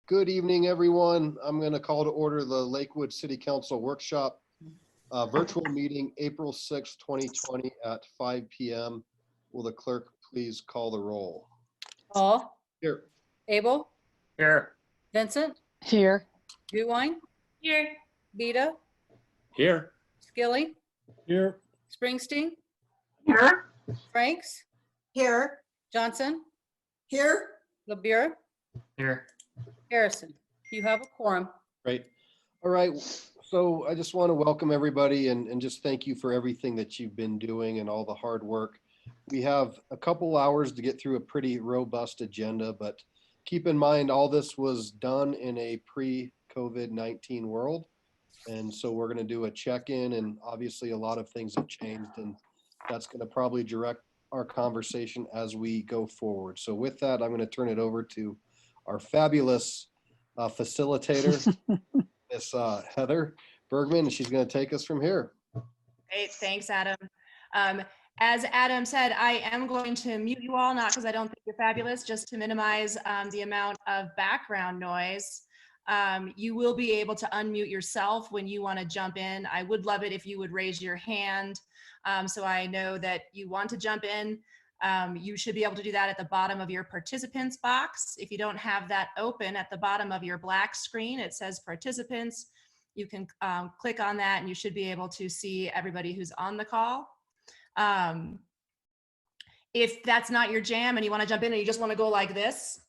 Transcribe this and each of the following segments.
Good evening, everyone. I'm going to call to order the Lakewood City Council Workshop virtual meeting, April 6, 2020 at 5 p.m. Will the clerk please call the roll? Hall, Here. Abel, Here. Vincent, Here. Guwine, Here. Vita, Here. Skilly, Here. Springsteen, Here. Franks, Here. Johnson, Here. LeBure, Here. Harrison. You have a quorum. Great. All right. So I just want to welcome everybody and just thank you for everything that you've been doing and all the hard work. We have a couple hours to get through a pretty robust agenda, but keep in mind all this was done in a pre-COVID-19 world. And so we're going to do a check-in, and obviously a lot of things have changed, and that's going to probably direct our conversation as we go forward. So with that, I'm going to turn it over to our fabulous facilitator, Miss Heather Bergman, and she's going to take us from here. Great, thanks, Adam. As Adam said, I am going to mute you all, not because I don't think you're fabulous, just to minimize the amount of background noise. You will be able to unmute yourself when you want to jump in. I would love it if you would raise your hand so I know that you want to jump in. You should be able to do that at the bottom of your participants box. If you don't have that open, at the bottom of your black screen, it says participants. You can click on that and you should be able to see everybody who's on the call. If that's not your jam and you want to jump in and you just want to go like this,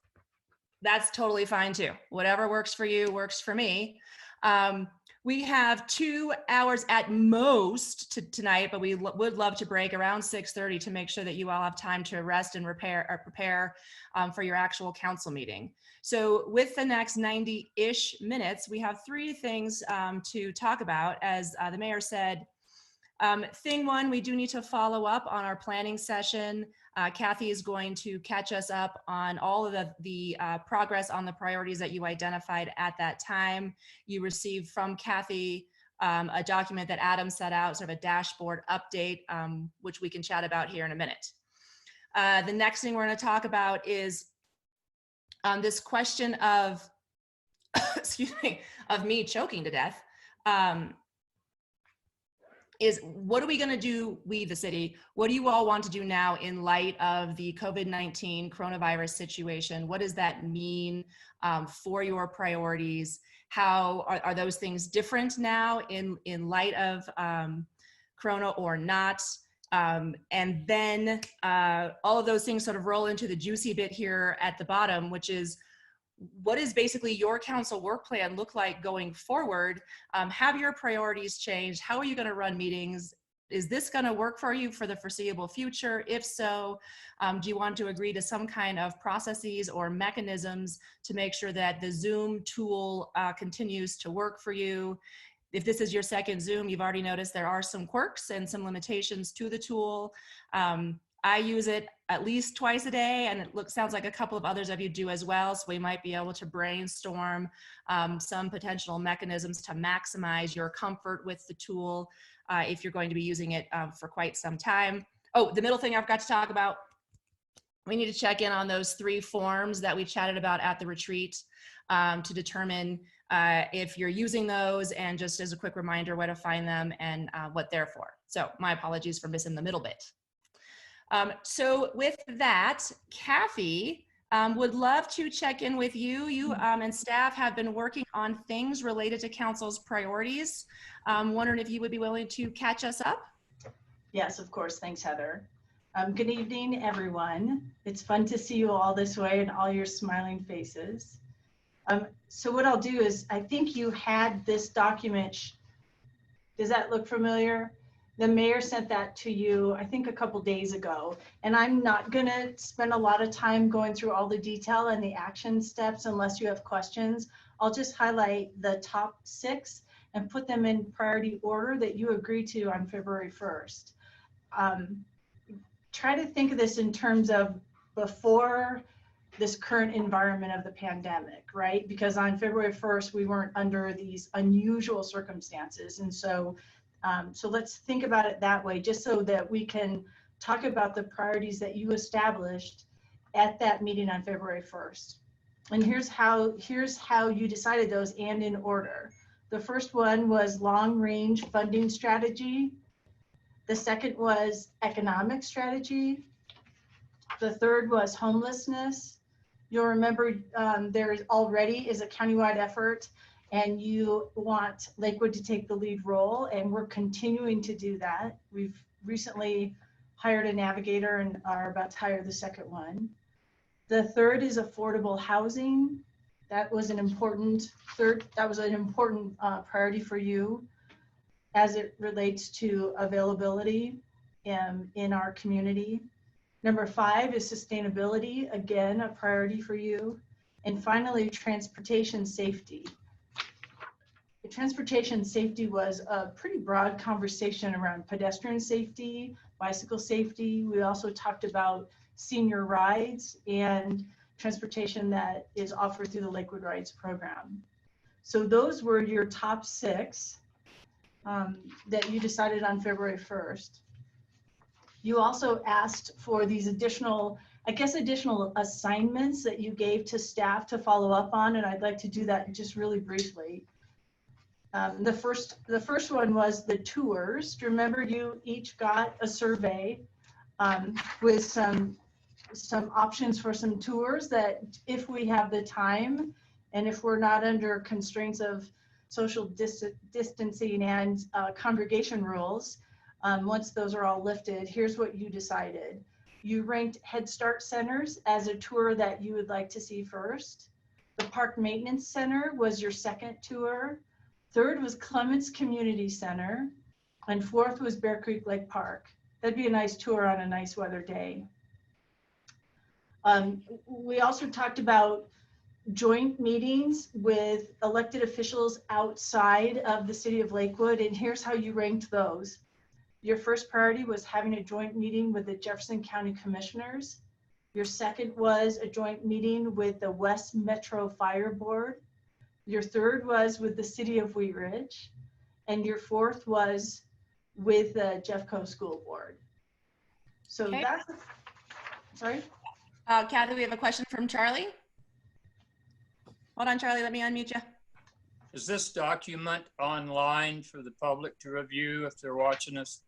that's totally fine too. Whatever works for you works for me. We have 2 hours at most tonight, but we would love to break around 6:30 to make sure that you all have time to rest and prepare for your actual council meeting. So with the next 90-ish minutes, we have 3 things to talk about. As the mayor said, thing one, we do need to follow up on our planning session. Kathy is going to catch us up on all of the progress on the priorities that you identified at that time. You received from Kathy a document that Adam set out, sort of a dashboard update, which we can chat about here in a minute. The next thing we're going to talk about is this question of, excuse me, of me choking to death. Is what are we going to do, we the city, what do you all want to do now in light of the COVID-19 coronavirus situation? What does that mean for your priorities? How are those things different now in light of corona or not? And then all of those things sort of roll into the juicy bit here at the bottom, which is, what is basically your council work plan look like going forward? Have your priorities changed? How are you going to run meetings? Is this going to work for you for the foreseeable future? If so, do you want to agree to some kind of processes or mechanisms to make sure that the Zoom tool continues to work for you? If this is your second Zoom, you've already noticed there are some quirks and some limitations to the tool. I use it at least twice a day, and it sounds like a couple of others of you do as well. So we might be able to brainstorm some potential mechanisms to maximize your comfort with the tool if you're going to be using it for quite some time. Oh, the middle thing I forgot to talk about, we need to check in on those 3 forms that we chatted about at the retreat to determine if you're using those, and just as a quick reminder where to find them and what they're for. So my apologies for missing the middle bit. So with that, Kathy, would love to check in with you. You and staff have been working on things related to council's priorities. Wondering if you would be willing to catch us up? Yes, of course. Thanks, Heather. Good evening, everyone. It's fun to see you all this way and all your smiling faces. So what I'll do is, I think you had this document. Does that look familiar? The mayor sent that to you, I think, a couple days ago, and I'm not gonna spend a lot of time going through all the detail and the action steps unless you have questions. I'll just highlight the top 6 and put them in priority order that you agreed to on February 1st. Try to think of this in terms of before this current environment of the pandemic, right? Because on February 1st, we weren't under these unusual circumstances. And so let's think about it that way, just so that we can talk about the priorities that you established at that meeting on February 1st. And here's how you decided those, and in order. The first one was long-range funding strategy. The second was economic strategy. The third was homelessness. You'll remember there already is a countywide effort, and you want Lakewood to take the lead role, and we're continuing to do that. We've recently hired a navigator and are about to hire the second one. The third is affordable housing. That was an important priority for you as it relates to availability in our community. Number 5 is sustainability, again, a priority for you. And finally, transportation safety. The transportation safety was a pretty broad conversation around pedestrian safety, bicycle safety. We also talked about senior rides and transportation that is offered through the Lakewood Rides program. So those were your top 6 that you decided on February 1st. You also asked for these additional assignments that you gave to staff to follow up on, and I'd like to do that just really briefly. The first one was the tours. Do you remember you each got a survey with some options for some tours that, if we have the time and if we're not under constraints of social distancing and congregation rules, once those are all lifted, here's what you decided. You ranked Head Start centers as a tour that you would like to see first. The Park Maintenance Center was your second tour. Third was Clements Community Center. And fourth was Bear Creek Lake Park. That'd be a nice tour on a nice weather day. We also talked about joint meetings with elected officials outside of the city of Lakewood, and here's how you ranked those. Your first priority was having a joint meeting with the Jefferson County Commissioners. Your second was a joint meeting with the West Metro Fire Board. Your third was with the city of Wheat Ridge. And your fourth was with the Jeffco School Board. So Okay. that's, sorry? Kathy, we have a question from Charlie. Hold on, Charlie, let me unmute you. Is this document online for the public to review if they're watching us?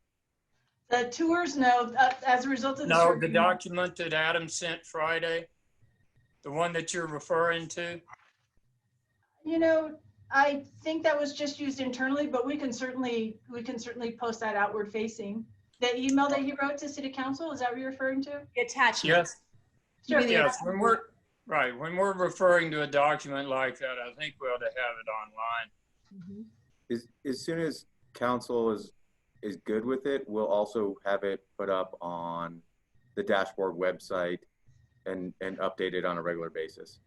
The tours, no, as a result of the No, survey, the document that Adam sent Friday, the one that you're referring to? you know, I think that was just used internally, but we can certainly post that outward facing. The email that you wrote to City Council, is that what you're referring to? The attachment. Yes, Sure. yes. When we're referring to a document like that, I think we ought to have it online. Mhm. As soon as council is good with it, we'll also have it put up on the dashboard website and updated on a regular basis.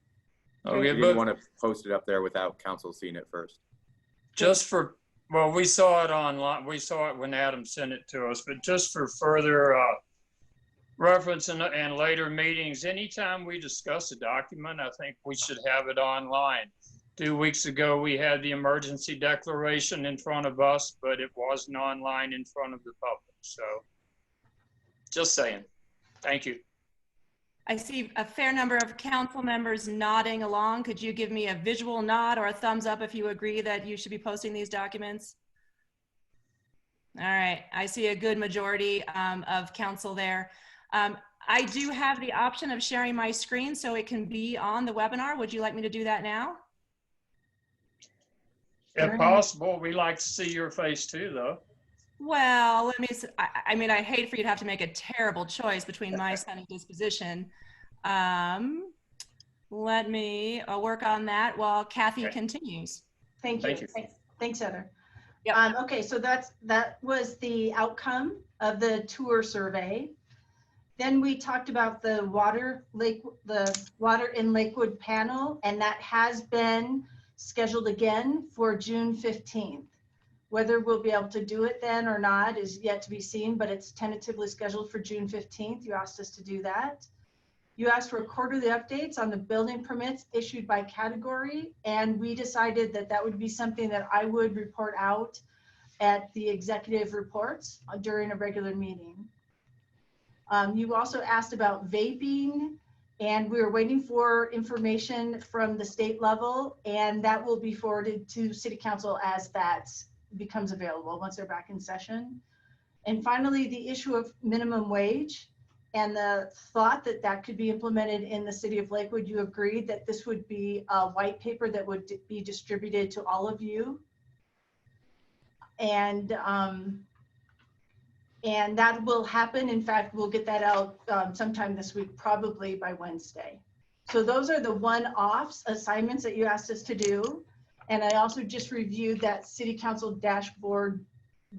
Okay, We didn't but want to post it up there without council seeing it first. we saw it online. We saw it when Adam sent it to us, but just for further reference and later meetings, anytime we discuss a document, I think we should have it online. 2 weeks ago, we had the emergency declaration in front of us, but it wasn't online in front of the public. So just saying. Thank you. I see a fair number of council members nodding along. Could you give me a visual nod or a thumbs up if you agree that you should be posting these documents? All right, I see a good majority of council there. I do have the option of sharing my screen so it can be on the webinar. Would you like me to do that now? If possible, we like to see your face too, though. Well, I mean, I hate for you to have to make a terrible choice between my stunning disposition. Let me work on that while Kathy Okay. continues. Thank you. Thank you. Thanks, Heather. Yep. Okay, so that was the outcome of the tour survey. Then we talked about the water in Lakewood panel, and that has been scheduled again for June 15th. Whether we'll be able to do it then or not is yet to be seen, but it's tentatively scheduled for June 15th. You asked us to do that. You asked for quarterly updates on the building permits issued by category, and we decided that that would be something that I would report out at the executive reports during a regular meeting. You also asked about vaping And we're waiting for information from the state level, and that will be forwarded to City Council as that becomes available once they're back in session. And finally, the issue of minimum wage and the thought that that could be implemented in the city of Lakewood. You agreed that this would be a white paper that would be distributed to all of you. And that will happen. In fact, we'll get that out sometime this week, probably by Wednesday. So those are the one-offs assignments that you asked us to do. And I also just reviewed that City Council dashboard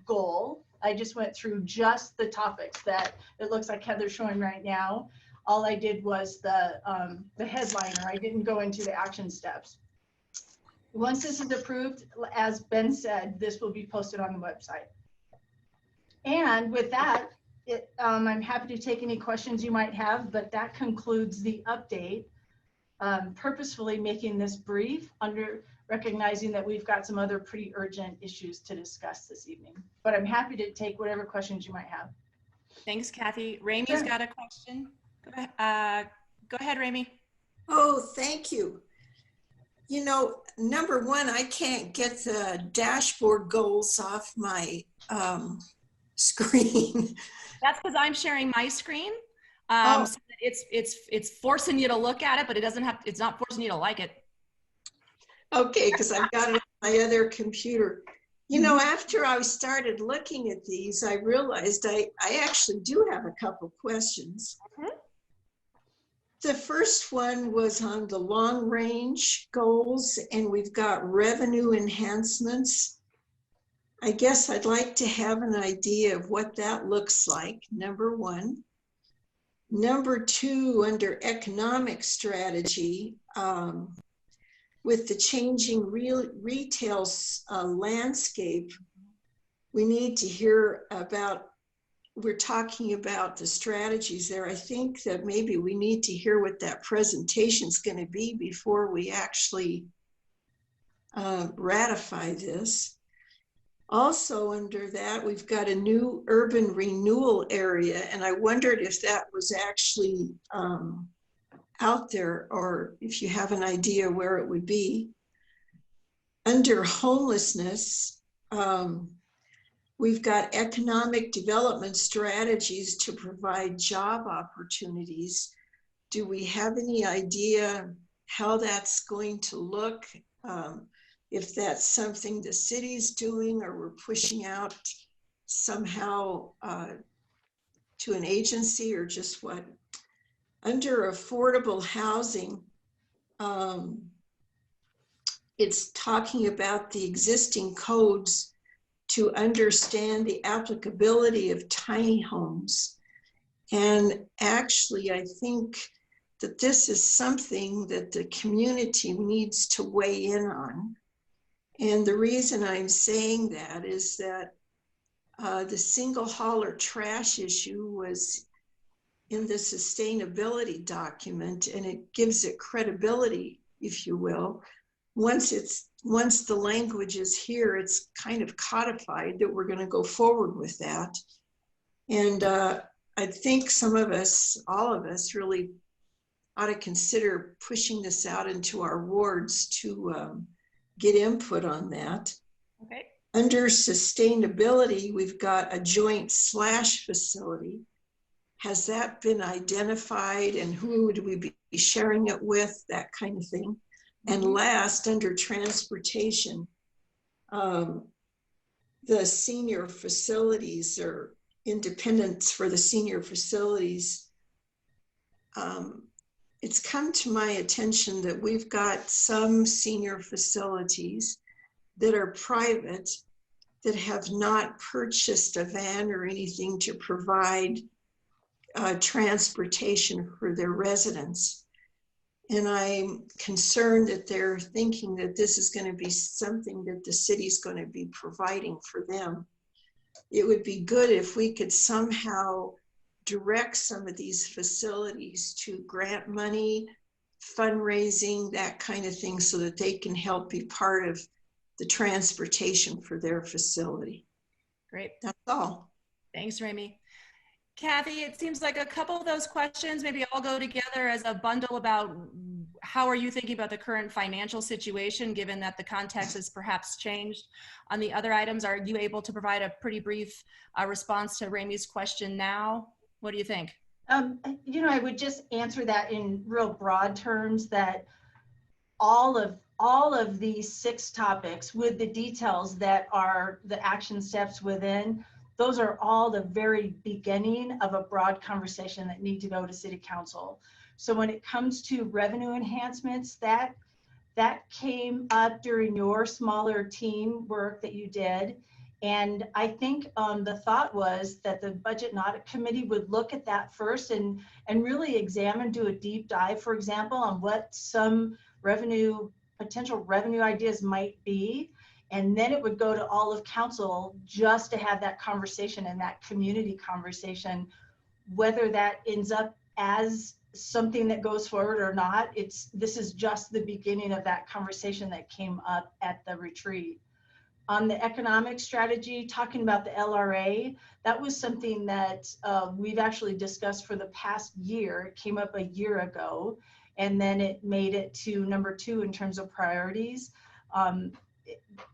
goal. I just went through just the topics that it looks like Heather's showing right now. All I did was the headliner. I didn't go into the action steps. Once this is approved, as Ben said, this will be posted on the website. And with that, I'm happy to take any questions you might have, but that concludes the update. Purposefully making this brief, recognizing that we've got some other pretty urgent issues to discuss this evening. But I'm happy to take whatever questions you might have. Thanks, Kathy. Ramey's Sure. got a question. Go ahead, Ramey. Oh, thank you. You know, number one, I can't get the dashboard goals off my screen. That's because I'm sharing my screen. Oh. So that it's forcing you to look at it, but it's not forcing you to like it. Okay, because I've got it on my other computer. You know, after I started looking at these, I realized I actually do have a couple questions. The first one was on the long range goals, and we've got revenue enhancements. I guess I'd like to have an idea of what that looks like, number one. Number two, under economic strategy, with the changing retail landscape, we need to hear about, we're talking about the strategies there. I think that maybe we need to hear what that presentation is going to be before we actually ratify this. Also under that, we've got a new urban renewal area, and I wondered if that was actually out there, or if you have an idea where it would be. Under homelessness, we've got economic development strategies to provide job opportunities. Do we have any idea how that's going to look? If that's something the city's doing, or we're pushing out somehow to an agency, or just what? Under affordable housing, it's talking about the existing codes to understand the applicability of tiny homes. And actually, I think that this is something that the community needs to weigh in on. And the reason I'm saying that is that the single hauler trash issue was in the sustainability document, and it gives it credibility, if you will. Once the language is here, it's kind of codified that we're going to go forward with that. And I think some of us, all of us, really ought to consider pushing this out into our wards to get input on that. Okay. Under sustainability, we've got a joint slash facility. Has that been identified, and who would we be sharing it with, that kind of thing? And last, under transportation, the senior facilities, or independence for the senior facilities, it's come to my attention that we've got some senior facilities that are private that have not purchased a van or anything to provide transportation for their residents. And I'm concerned that they're thinking that this is going to be something that the city's going to be providing for them. It would be good if we could somehow direct some of these facilities to grant money, fundraising, that kind of thing, so that they can help be part of the transportation for their facility. Great. That's all. Thanks, Ramey. Kathy, it seems like a couple of those questions maybe all go together as a bundle about how are you thinking about the current financial situation, given that the context has perhaps changed. On the other items, are you able to provide a pretty brief response to Ramey's question now? What do you think? I would just answer that in real broad terms, that all of these 6 topics with the details that are the action steps within, those are all the very beginning of a broad conversation that need to go to City Council. So when it comes to revenue enhancements, that came up during your smaller team work that you did. And I think the thought was that the Budget and Audit Committee would look at that first and really examine, do a deep dive, for example, on what some potential revenue ideas might be. And then it would go to all of council just to have that conversation and that community conversation, whether that ends up as something that goes forward or not. This is just the beginning of that conversation that came up at the retreat. On the economic strategy, talking about the LRA, that was something that we've actually discussed for the past year. It came up a year ago, and then it made it to number 2 in terms of priorities.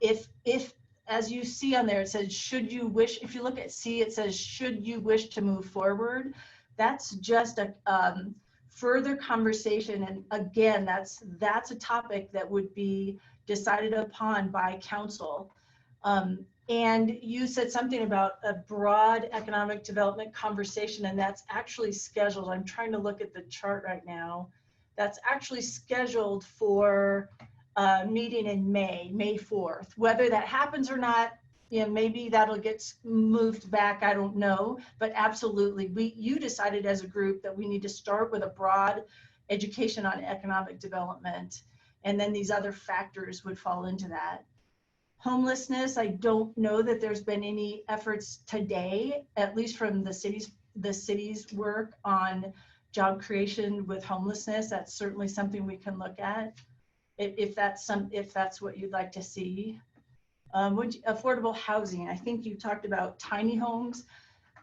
If as you see on there, it says, should you wish, if you look at C, it says, should you wish to move forward? That's just a further conversation. And again, that's a topic that would be decided upon by council. And you said something about a broad economic development conversation, and that's actually scheduled. I'm trying to look at the chart right now. That's actually scheduled for a meeting in May 4th. Whether that happens or not, maybe that'll get moved back, I don't know. But absolutely, you decided as a group that we need to start with a broad education on economic development, and then these other factors would fall into that. Homelessness, I don't know that there's been any efforts today, at least from the city's work on job creation with homelessness. That's certainly something we can look at if that's what you'd like to see. Affordable housing, I think you talked about tiny homes.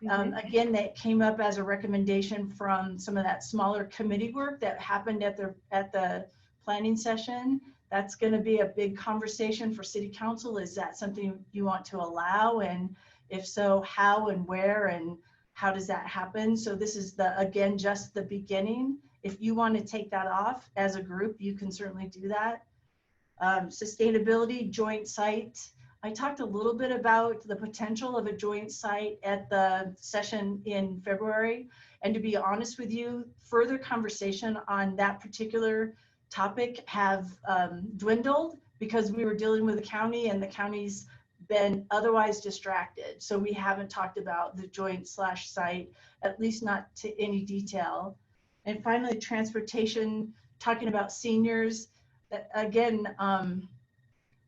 Again, that came up as a recommendation from some of that smaller committee work that happened at the planning session. That's going to be a big conversation for City Council. Is that something you want to allow? And if so, how and where and how does that happen? So this is again, just the beginning. If you want to take that off as a group, you can certainly do that. Sustainability, joint site. I talked a little bit about the potential of a joint site at the session in February. And to be honest with you, further conversation on that particular topic have dwindled because we were dealing with the county and the county's been otherwise distracted. So we haven't talked about the joint /site, at least not to any detail. And finally, transportation, talking about seniors. Again,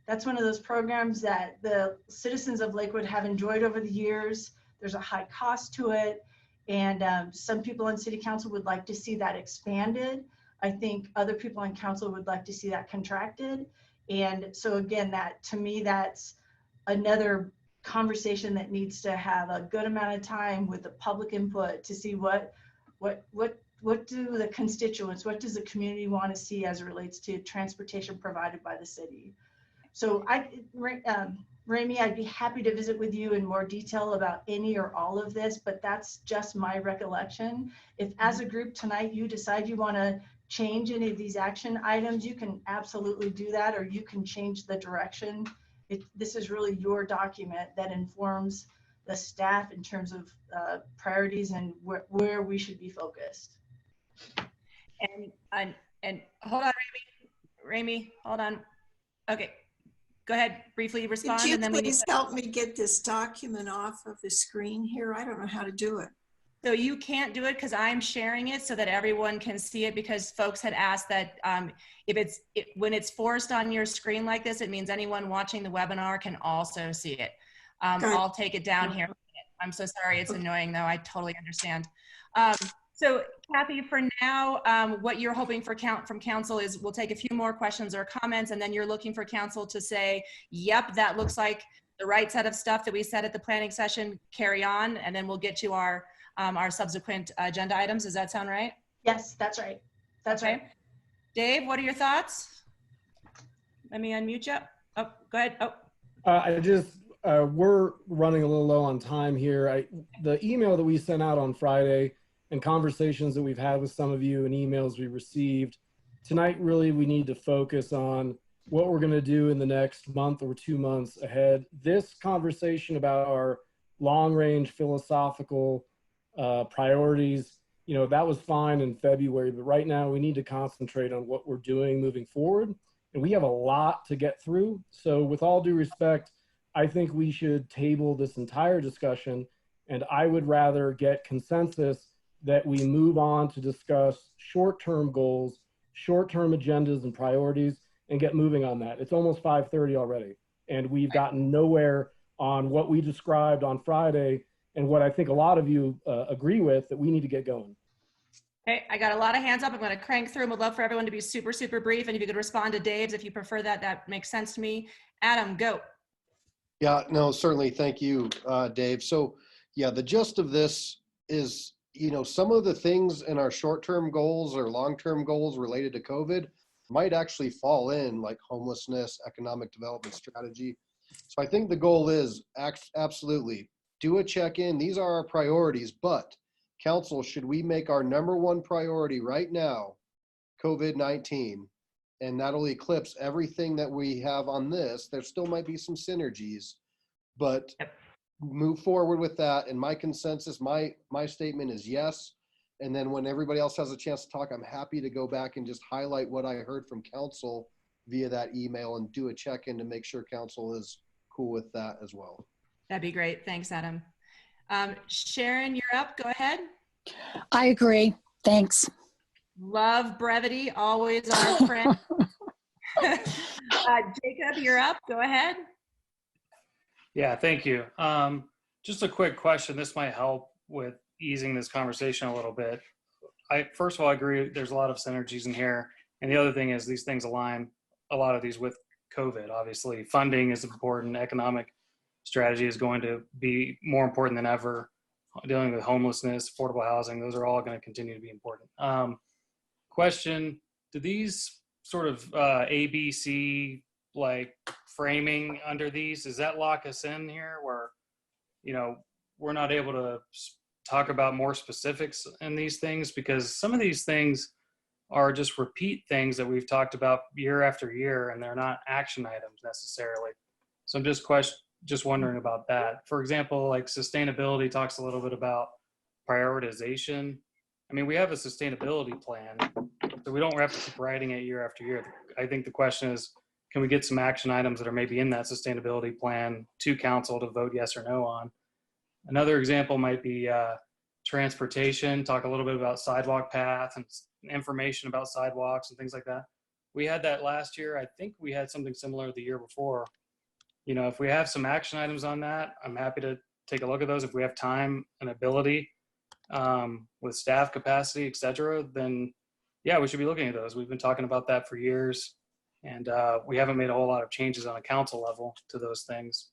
that's one of those programs that the citizens of Lakewood have enjoyed over the years. There's a high cost to it. And some people on City Council would like to see that expanded. I think other people on council would like to see that contracted. And so again, that to me, that's another conversation that needs to have a good amount of time with the public input to see what do the constituents, what does the community want to see as it relates to transportation provided by the city. So Ramey, I'd be happy to visit with you in more detail about any or all of this, but that's just my recollection. If as a group tonight, you decide you want to change any of these action items, you can absolutely do that, or you can change the direction. This is really your document that informs the staff in terms of priorities and where we should be focused. And hold on, Ramey, hold on. Okay, go ahead, briefly respond. Could you and then please help me get this document off of the screen here? I don't know how to do it. So you can't do it because I'm sharing it so that everyone can see it, because folks had asked that when it's forced on your screen like this, it means anyone watching the webinar can also see it. I'll take it down here. I'm so sorry, it's annoying though, I totally understand. So Kathy, for now, what you're hoping for from council is we'll take a few more questions or comments, and then you're looking for council to say, yep, that looks like the right set of stuff that we said at the planning session, carry on, and then we'll get to our our subsequent agenda items. Does that sound right? Yes, that's right. That's right. Okay. Dave, what are your thoughts? Let me unmute you. Oh, go ahead. Oh, We're running a little low on time here. The email that we sent out on Friday and conversations that we've had with some of you and emails we received, tonight really we need to focus on what we're going to do in the next month or 2 months ahead. This conversation about our long-range philosophical priorities, that was fine in February, but right now we need to concentrate on what we're doing moving forward. And we have a lot to get through. So with all due respect, I think we should table this entire discussion, and I would rather get consensus that we move on to discuss short-term goals, short-term agendas and priorities, and get moving on that. It's almost 5:30 already, and we've gotten nowhere on what we described on Friday and what I think a lot of you agree with, that we need to get going. okay. I got a lot of hands up. I'm going to crank through and would love for everyone to be super, super brief. And if you could respond to Dave's, if you prefer that, that makes sense to me. Adam, go. Yeah, no, certainly. Thank you, Dave. So yeah, the gist of this is, some of the things in our short-term goals or long-term goals related to COVID might actually fall in, like homelessness, economic development strategy. So I think the goal is absolutely do a check-in. These are our priorities, but council, should we make our #1 priority right now COVID-19, and that'll eclipse everything that we have on this? There still might be some synergies, but move forward with that. And my consensus, my statement is yes. And then when everybody else has a chance to talk, I'm happy to go back and just highlight what I heard from council via that email and do a check-in to make sure council is cool with that as well. That'd be great. Thanks, Adam. Sharon, you're up. Go ahead. I agree. Thanks. Love brevity, always our friend. Jacob, you're up. Go ahead. Yeah, thank you. Just a quick question. This might help with easing this conversation a little bit. First of all, I agree there's a lot of synergies in here. And the other thing is these things align, a lot of these, with COVID. Obviously, funding is important. Economic strategy is going to be more important than ever. Dealing with homelessness, affordable housing, those are all going to continue to be important. Question, do these sort of ABC like framing under these, does that lock us in here where, we're not able to talk about more specifics in these things? Because some of these things are just repeat things that we've talked about year after year, and they're not action items necessarily. So I'm just wondering about that. For example, like sustainability talks a little bit about prioritization. I mean, we have a sustainability plan, so we don't have to keep writing it year after year. I think the question is, can we get some action items that are maybe in that sustainability plan to council to vote yes or no on? Another example might be transportation, talk a little bit about sidewalk path and information about sidewalks and things like that. We had that last year. I think we had something similar the year before. If we have some action items on that, I'm happy to take a look at those. If we have time and ability with staff capacity, et cetera, then yeah, we should be looking at those. We've been talking about that for years, and we haven't made a whole lot of changes on a council level to those things.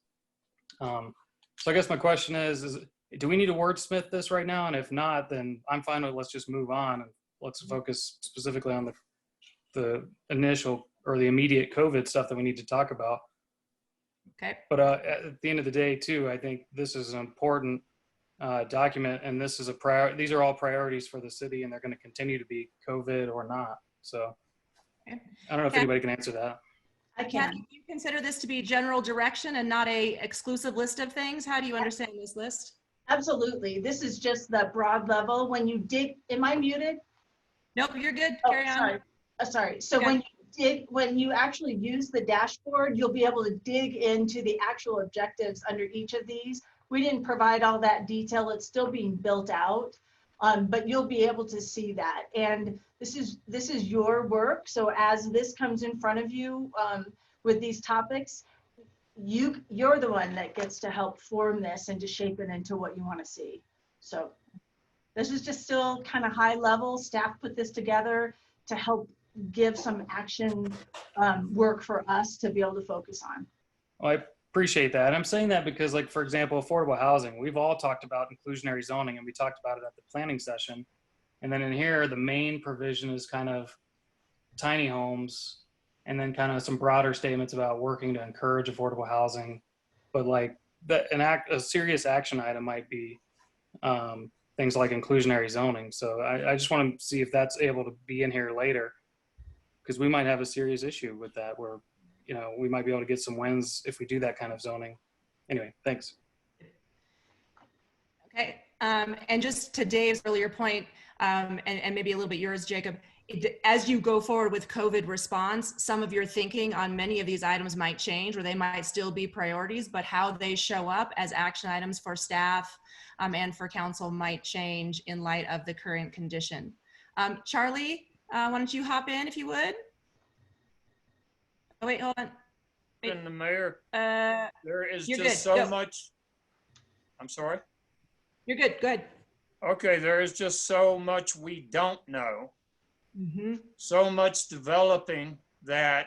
So I guess my question is do we need to wordsmith this right now? And if not, then I'm fine with, let's just move on and let's focus specifically on the initial or the immediate COVID stuff that we need to talk about. Okay. But at the end of the day, too, I think this is an important document, and this is these are all priorities for the city, and they're going to continue to be, COVID or not. So okay. I don't know if anybody can answer that. I can. Kathy, do you consider this to be general direction and not a exclusive list of things? How do you understand this list? Absolutely. This is just the broad level. When you dig, am I muted? Nope, you're good. Oh, Carry on. sorry. Sorry. So Okay. when you actually use the dashboard, you'll be able to dig into the actual objectives under each of these. We didn't provide all that detail. It's still being built out, but you'll be able to see that. And this is your work. So as this comes in front of you with these topics, you're the one that gets to help form this and to shape it into what you want to see. So this is just still kind of high level. Staff put this together to help give some action work for us to be able to focus on. Well, I Appreciate that. I'm saying that because, like, for example, affordable housing, we've all talked about inclusionary zoning, and we talked about it at the planning session. And then in here, the main provision is kind of tiny homes, and then kind of some broader statements about working to encourage affordable housing. But like a serious action item might be things like inclusionary zoning. So I just want to see if that's able to be in here later, because we might have a serious issue with that where, you know, we might be able to get some wins if we do that kind of zoning. Anyway, thanks. Okay. And just to Dave's earlier point, and maybe a little bit yours, Jacob, as you go forward with COVID response, some of your thinking on many of these items might change, or they might still be priorities, but how they show up as action items for staff and for council might change in light of the current condition. Charlie, why don't you hop in if you would? Oh, wait, hold on. Wait. And the mayor, there is you're just good. so Go. much. I'm sorry. You're good. Good. Okay, there is just so much we don't know. Mm-hmm. So much developing that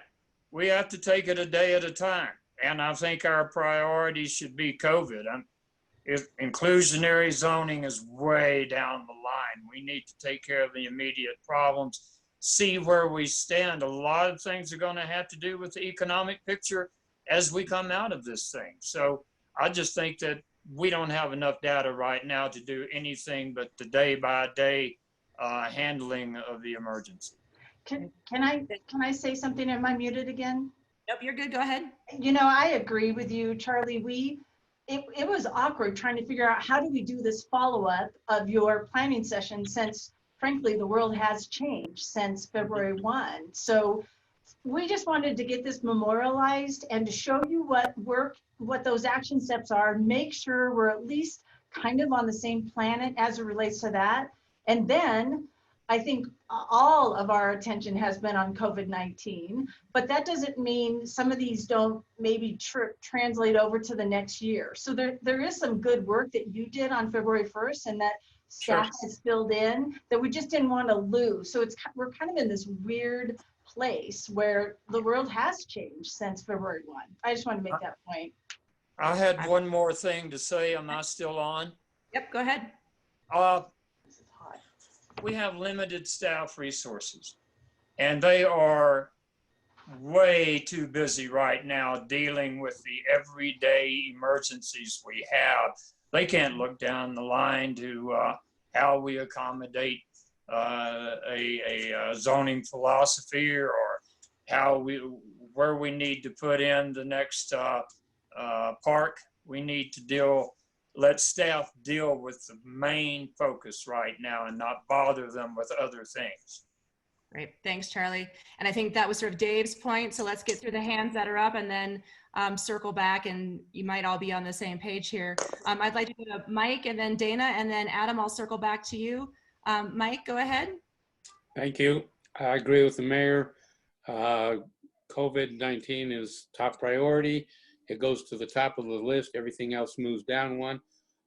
we have to take it a day at a time. And I think our priorities should be COVID. If inclusionary zoning is way down the line, we need to take care of the immediate problems, see where we stand. A lot of things are going to have to do with the economic picture as we come out of this thing. So I just think that we don't have enough data right now to do anything but the day by day handling of the emergency. Can I say something? Am I muted again? Nope, you're good. Go ahead. You know, I agree with you, Charlie. It was awkward trying to figure out how do we do this follow-up of your planning session, since frankly the world has changed since February 1. So we just wanted to get this memorialized and to show you what those action steps are, make sure we're at least kind of on the same planet as it relates to that. And then I think all of our attention has been on COVID-19, but that doesn't mean some of these don't maybe translate over to the next year. So there is some good work that you did on February 1st and that staff has filled in that we just didn't want to lose. So we're kind of in this weird place where the world has changed since February 1. I just want to make that point. I had one more thing to say. Am I still on? Yep, go ahead. We have limited staff resources, and they are way too busy right now dealing with the everyday emergencies we have. They can't look down the line to how we accommodate a zoning philosophy or where we need to put in the next park. We need to let staff deal with the main focus right now and not bother them with other things. Great, thanks, Charlie. And I think that was sort of Dave's point. So let's get through the hands that are up and then circle back, and you might all be on the same page here. I'd like to go to Mike and then Dana, and then Adam, I'll circle back to you. Mike, go ahead. Thank you. I agree with the mayor. COVID-19 is top priority. It goes to the top of the list. Everything else moves down one.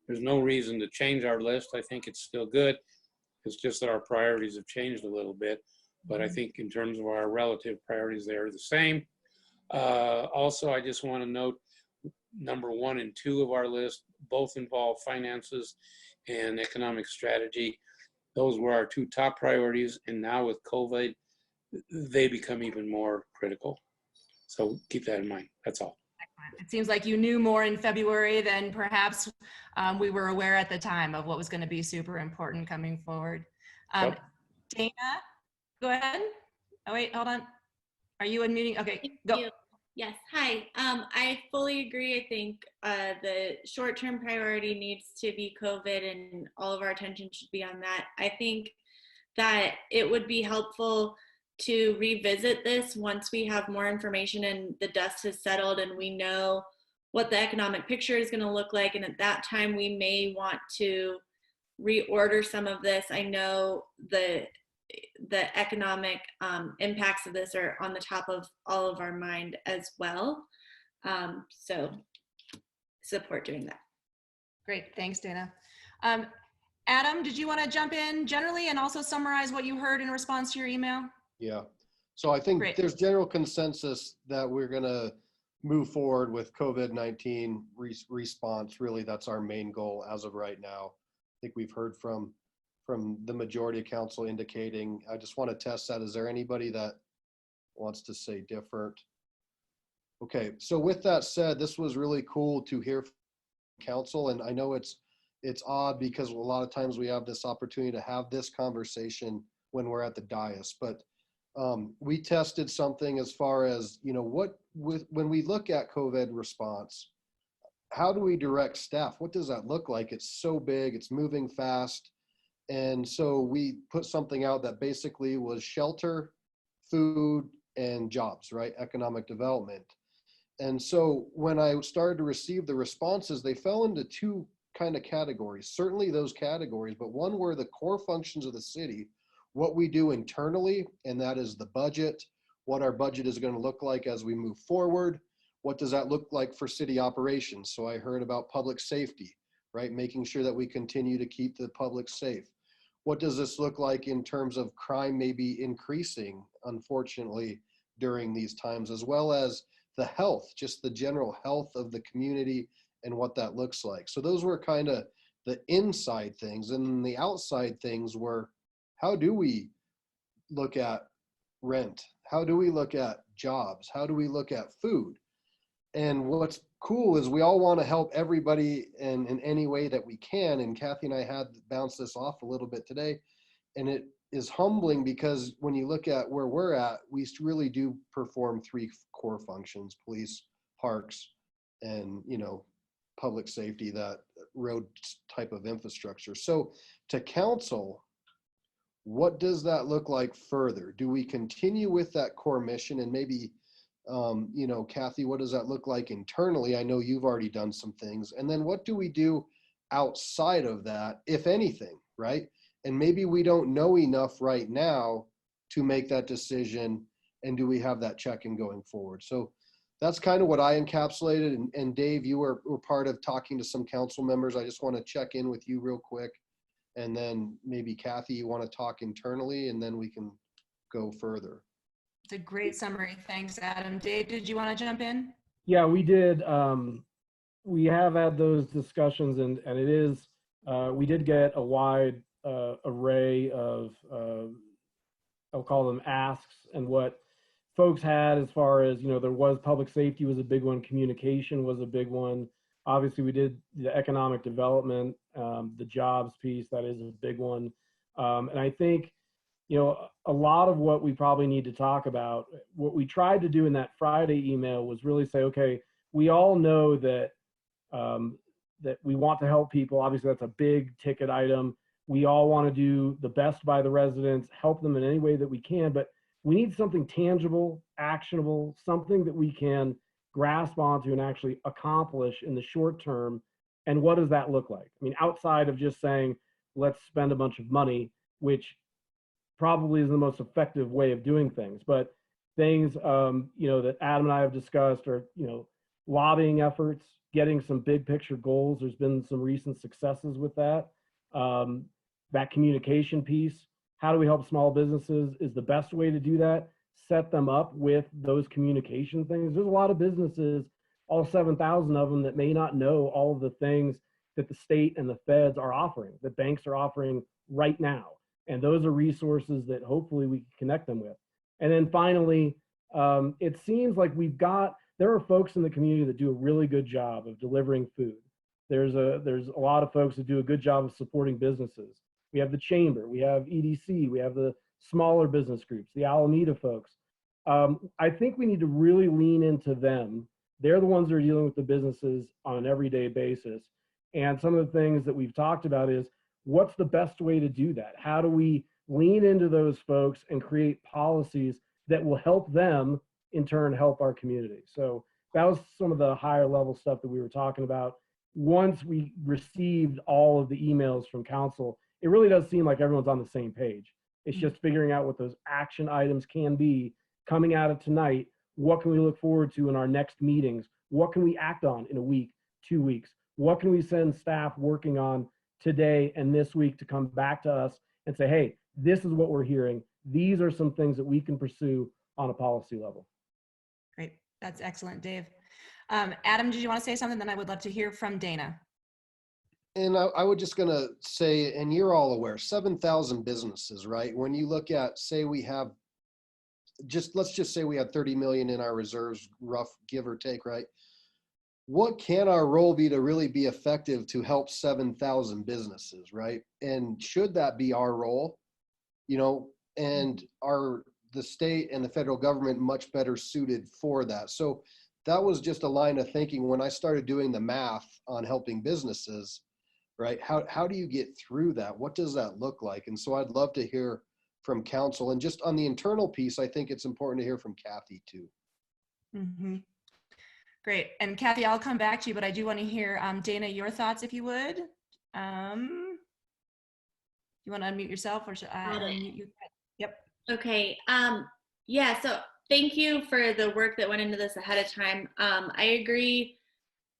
There's no reason to change our list. I think it's still good. It's just that our priorities have changed a little bit. But I think in terms of our relative priorities, they are the same. Also, I just want to note number 1 and 2 of our list both involve finances and economic strategy. Those were our 2 top priorities. And now with COVID, they become even more critical. So keep that in mind. That's all. It seems like you knew more in February than perhaps we were aware at the time of what was going to be super important coming forward. Yep. Dana, go ahead. Oh, wait, hold on. Are you unmuting? Okay, go. Thank you. Yes, hi. I fully agree. I think the short-term priority needs to be COVID and all of our attention should be on that. I think that it would be helpful to revisit this once we have more information and the dust has settled and we know what the economic picture is going to look like. And at that time, we may want to reorder some of this. I know the economic impacts of this are on the top of all of our mind as well. So support doing that. Great, thanks, Dana. Adam, did you want to jump in generally and also summarize what you heard in response to your email? Yeah. So I think Great. there's general consensus that we're going to move forward with COVID-19 response. Really, that's our main goal as of right now. I think we've heard from the majority of council indicating. I just want to test that. Is there anybody that wants to say different? Okay, so with that said, this was really cool to hear from council, and I know it's odd because a lot of times we have this opportunity to have this conversation when we're at the dais, but we tested something as far as, you know, when we look at COVID response, how do we direct staff? What does that look like? It's so big, it's moving fast. And so we put something out that basically was shelter, food, and jobs, right? Economic development. And so when I started to receive the responses, they fell into two kind of categories. Certainly those categories, but one were the core functions of the city, what we do internally, and that is the budget, what our budget is going to look like as we move forward. What does that look like for city operations? So I heard about public safety, right? Making sure that we continue to keep the public safe. What does this look like in terms of crime maybe increasing, unfortunately, during these times, as well as the health, just the general health of the community and what that looks like. So those were kind of the inside things. And the outside things were, how do we look at rent? How do we look at jobs? How do we look at food? And what's cool is we all want to help everybody in any way that we can. And Kathy and I had bounced this off a little bit today. And it is humbling because when you look at where we're at, we really do perform three core functions: police, parks, and, you know, public safety, that road type of infrastructure. So to council, what does that look like further? Do we continue with that core mission? And maybe, you know, Kathy, what does that look like internally? I know you've already done some things. And then what do we do outside of that, if anything, right? And maybe we don't know enough right now to make that decision. And do we have that check-in going forward? So that's kind of what I encapsulated. And Dave, you were part of talking to some council members. I just want to check in with you real quick. And then maybe Kathy, you want to talk internally, and then we can go further. It's a great summary. Thanks, Adam. Dave, did you want to jump in? Yeah, we did. We have had those discussions, and it is, we did get a wide array of, I'll call them asks, and what folks had as far as, you know, there was public safety was a big one, communication was a big one. Obviously, we did the economic development, the jobs piece, that is a big one. And I think, you know, a lot of what we probably need to talk about, what we tried to do in that Friday email was really say, okay, we all know that that we want to help people. Obviously, that's a big ticket item. We all want to do the best by the residents, help them in any way that we can, but we need something tangible, actionable, something that we can grasp onto and actually accomplish in the short term. And what does that look like? I mean, outside of just saying, let's spend a bunch of money, which probably is the most effective way of doing things, but things, you know, that Adam and I have discussed are, you know, lobbying efforts, getting some big picture goals. There's been some recent successes with that. That communication piece, how do we help small businesses is the best way to do that. Set them up with those communication things. There's a lot of businesses, all 7,000 of them, that may not know all of the things that the state and the feds are offering, that banks are offering right now. And those are resources that hopefully we can connect them with. And then finally, it seems like there are folks in the community that do a really good job of delivering food. There's a lot of folks that do a good job of supporting businesses. We have the chamber, we have EDC, we have the smaller business groups, the Alameda folks. I think we need to really lean into them. They're the ones that are dealing with the businesses on an everyday basis. And some of the things that we've talked about is, what's the best way to do that? How do we lean into those folks and create policies that will help them in turn help our community? So that was some of the higher level stuff that we were talking about. Once we received all of the emails from council, it really does seem like everyone's on the same page. It's just figuring out what those action items can be coming out of tonight. What can we look forward to in our next meetings? What can we act on in a week, 2 weeks? What can we send staff working on today and this week to come back to us and say, hey, this is what we're hearing. These are some things that we can pursue on a policy level. Great. That's excellent, Dave. Adam, did you want to say something? Then I would love to hear from Dana. And I would just gonna say, and you're all aware, 7,000 businesses, right? When you look at, say we have, let's just say we had 30 million in our reserves, rough give or take, right? What can our role be to really be effective to help 7,000 businesses, right? And should that be our role, you know, and are the state and the federal government much better suited for that? So that was just a line of thinking when I started doing the math on helping businesses, right? How do you get through that? What does that look like? And so I'd love to hear from council. And just on the internal piece, I think it's important to hear from Kathy too. Mm-hmm. Great. And Kathy, I'll come back to you, but I do want to hear, Dana, your thoughts, if you would. You want to unmute yourself, or should I unmute you? Yep. Okay. Yeah, so thank you for the work that went into this ahead of time. I agree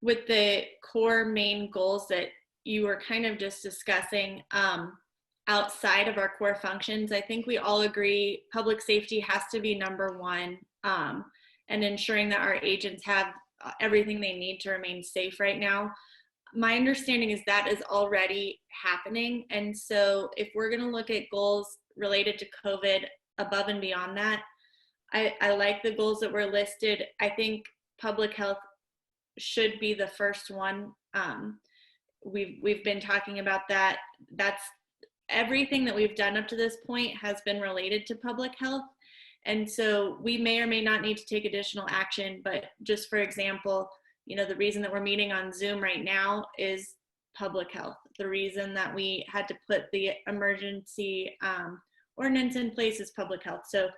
with the core main goals that you were kind of just discussing outside of our core functions. I think we all agree public safety has to be number one, and ensuring that our agents have everything they need to remain safe right now. My understanding is that is already happening. And so if we're going to look at goals related to COVID above and beyond that, I like the goals that were listed. I think public health should be the first one. We've been talking about that. That's everything that we've done up to this point has been related to public health. And so we may or may not need to take additional action, but just for example, you know, the reason that we're meeting on Zoom right now is public health. The reason that we had to put the emergency ordinance in place is public health. So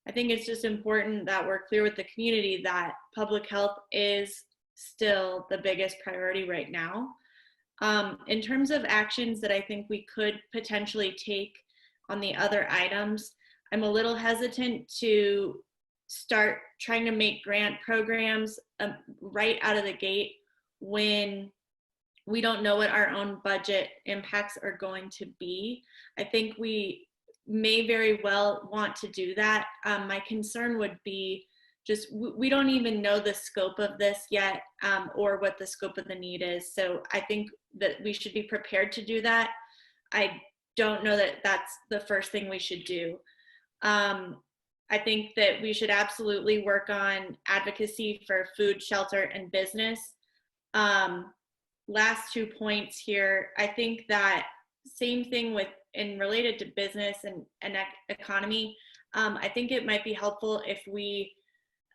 I think it's just important that we're clear with the community that public health is still the biggest priority right now. In terms of actions that I think we could potentially take on the other items, I'm a little hesitant to start trying to make grant programs right out of the gate when we don't know what our own budget impacts are going to be. I think we may very well want to do that. My concern would be just we don't even know the scope of this yet, or what the scope of the need is. So I think that we should be prepared to do that. I don't know that that's the first thing we should do. I think that we should absolutely work on advocacy for food, shelter, and business. Last 2 points here. I think that same thing with and related to business and economy. I think it might be helpful if we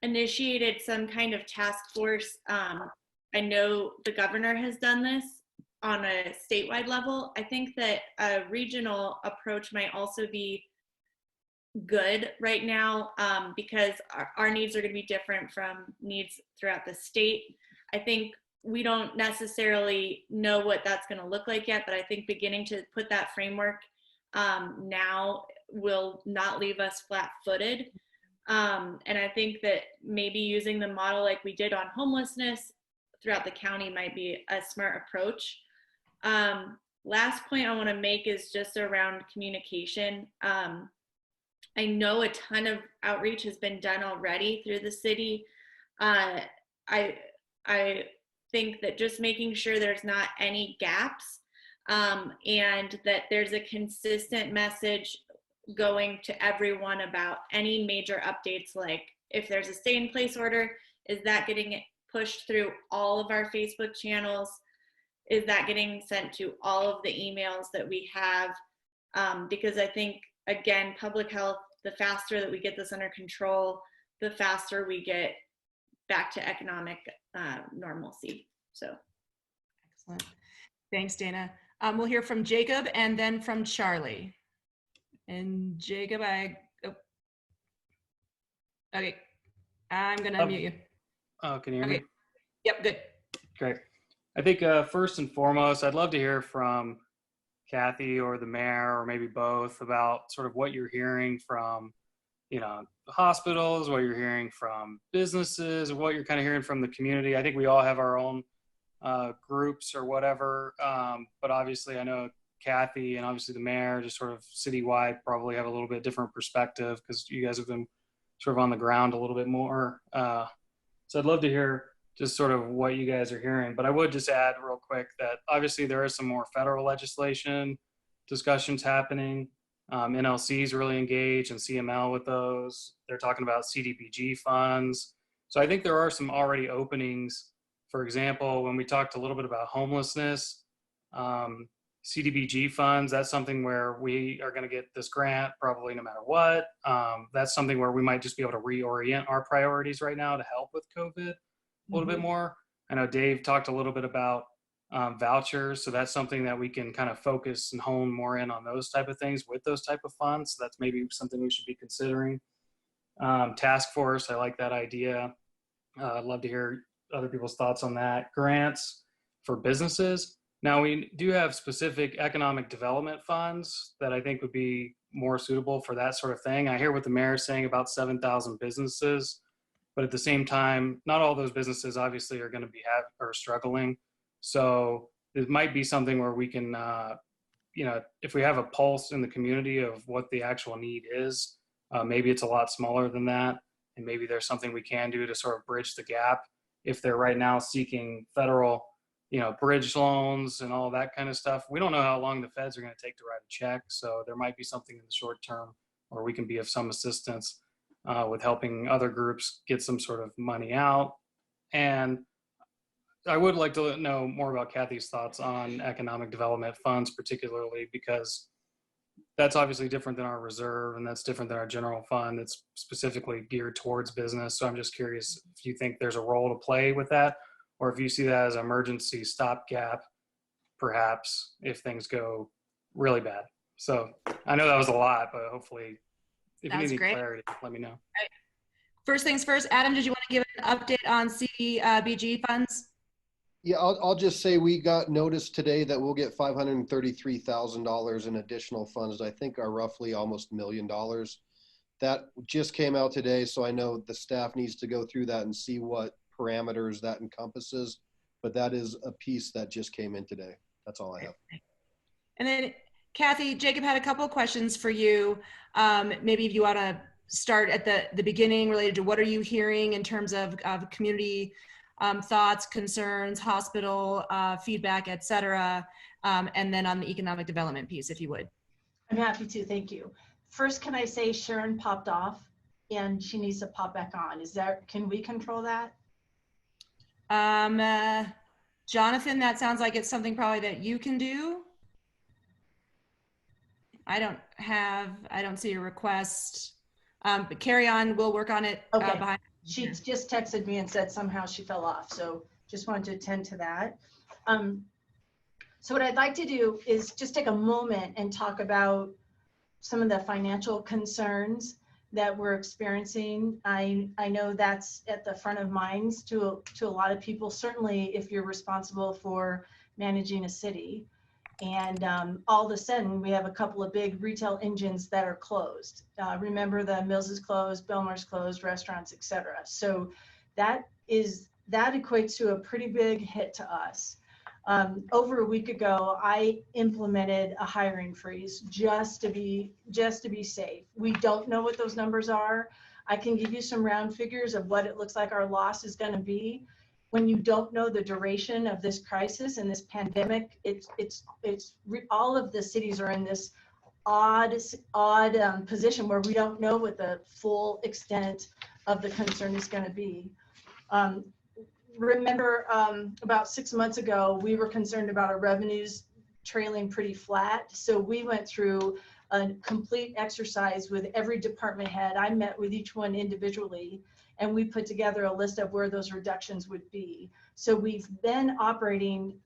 initiated some kind of task force. I know the governor has done this on a statewide level. I think that a regional approach might also be good right now, because our needs are going to be different from needs throughout the state. I think we don't necessarily know what that's going to look like yet, but I think beginning to put that framework now will not leave us flat-footed. And I think that maybe using the model like we did on homelessness throughout the county might be a smart approach. Last point I want to make is just around communication. I know a ton of outreach has been done already through the city. I think that just making sure there's not any gaps, and that there's a consistent message going to everyone about any major updates, like if there's a stay in place order, is that getting pushed through all of our Facebook channels? Is that getting sent to all of the emails that we have? Because I think, again, public health, the faster that we get this under control, the faster we get back to economic normalcy. So. Excellent. Thanks, Dana. We'll hear from Jacob and then from Charlie. And Jacob, okay, I'm gonna unmute you. Oh, can you hear me? Yep, good. Great. I think first and foremost, I'd love to hear from Kathy or the mayor, or maybe both, about sort of what you're hearing from, you know, hospitals, what you're hearing from businesses, what you're kind of hearing from the community. I think we all have our own groups or whatever, but obviously I know Kathy and obviously the mayor, just sort of citywide, probably have a little bit different perspective because you guys have been sort of on the ground a little bit more. So I'd love to hear just sort of what you guys are hearing. But I would just add real quick that obviously there is some more federal legislation discussions happening. NLC is really engaged and CML with those. They're talking about CDBG funds. So I think there are some already openings. For example, when we talked a little bit about homelessness, CDBG funds, that's something where we are going to get this grant probably no matter what. That's something where we might just be able to reorient our priorities right now to help with COVID a little bit more. I know Dave talked a little bit about vouchers, so that's something that we can kind of focus and hone more in on those type of things with those type of funds. So that's maybe something we should be considering. Task force, I like that idea. I'd love to hear other people's thoughts on that. Grants for businesses. Now we do have specific economic development funds that I think would be more suitable for that sort of thing. I hear what the mayor is saying about 7,000 businesses, but at the same time, not all those businesses obviously are going to be struggling. So it might be something where we can, if we have a pulse in the community of what the actual need is, maybe it's a lot smaller than that. And maybe there's something we can do to sort of bridge the gap if they're right now seeking federal, bridge loans and all that kind of stuff. We don't know how long the feds are going to take to write a check. So there might be something in the short term where we can be of some assistance with helping other groups get some sort of money out. And I would like to know more about Kathy's thoughts on economic development funds, particularly because that's obviously different than our reserve, and that's different than our general fund that's specifically geared towards business. So I'm just curious if you think there's a role to play with that, or if you see that as an emergency stopgap, perhaps, if things go really bad. So I know that was a lot, but hopefully if you need any clarity, let me know. Right. First things first, Adam, did you want to give an update on CDBG funds? Yeah, I'll just say we got notice today that we'll get $533,000 in additional funds. I think are roughly almost $1 million. That just came out today, so I know the staff needs to go through that and see what parameters that encompasses. But that is a piece that just came in today. That's all I have. And then, Kathy, Jacob had a couple of questions for you. Maybe if you want to start at the beginning related to what are you hearing in terms of community thoughts, concerns, hospital feedback, et cetera. And then on the economic development piece, if you would. I'm happy to, thank you. First, can I say Sharon popped off and she needs to pop back on? Can we control that? Jonathan, that sounds like it's something probably that you can do. I don't see a request, but carry on, we'll work on it. Okay. Behind. She just texted me and said somehow she fell off. So just wanted to attend to that. So what I'd like to do is just take a moment and talk about some of the financial concerns that we're experiencing. I know that's at the front of minds to a lot of people, certainly if you're responsible for managing a city. And all of a sudden, we have a couple of big retail engines that are closed. Remember, the Mills is closed, Belmar's closed, restaurants, et cetera. So that equates to a pretty big hit to us. Over a week ago, I implemented a hiring freeze just to be safe. We don't know what those numbers are. I can give you some round figures of what it looks like our loss is going to be. When you don't know the duration of this crisis and this pandemic, all of the cities are in this odd position where we don't know what the full extent of the concern is going to be. Remember, about 6 months ago, we were concerned about our revenues trailing pretty flat. So we went through a complete exercise with every department head. I met with each one individually, and we put together a list of where those reductions would be. So we've been operating,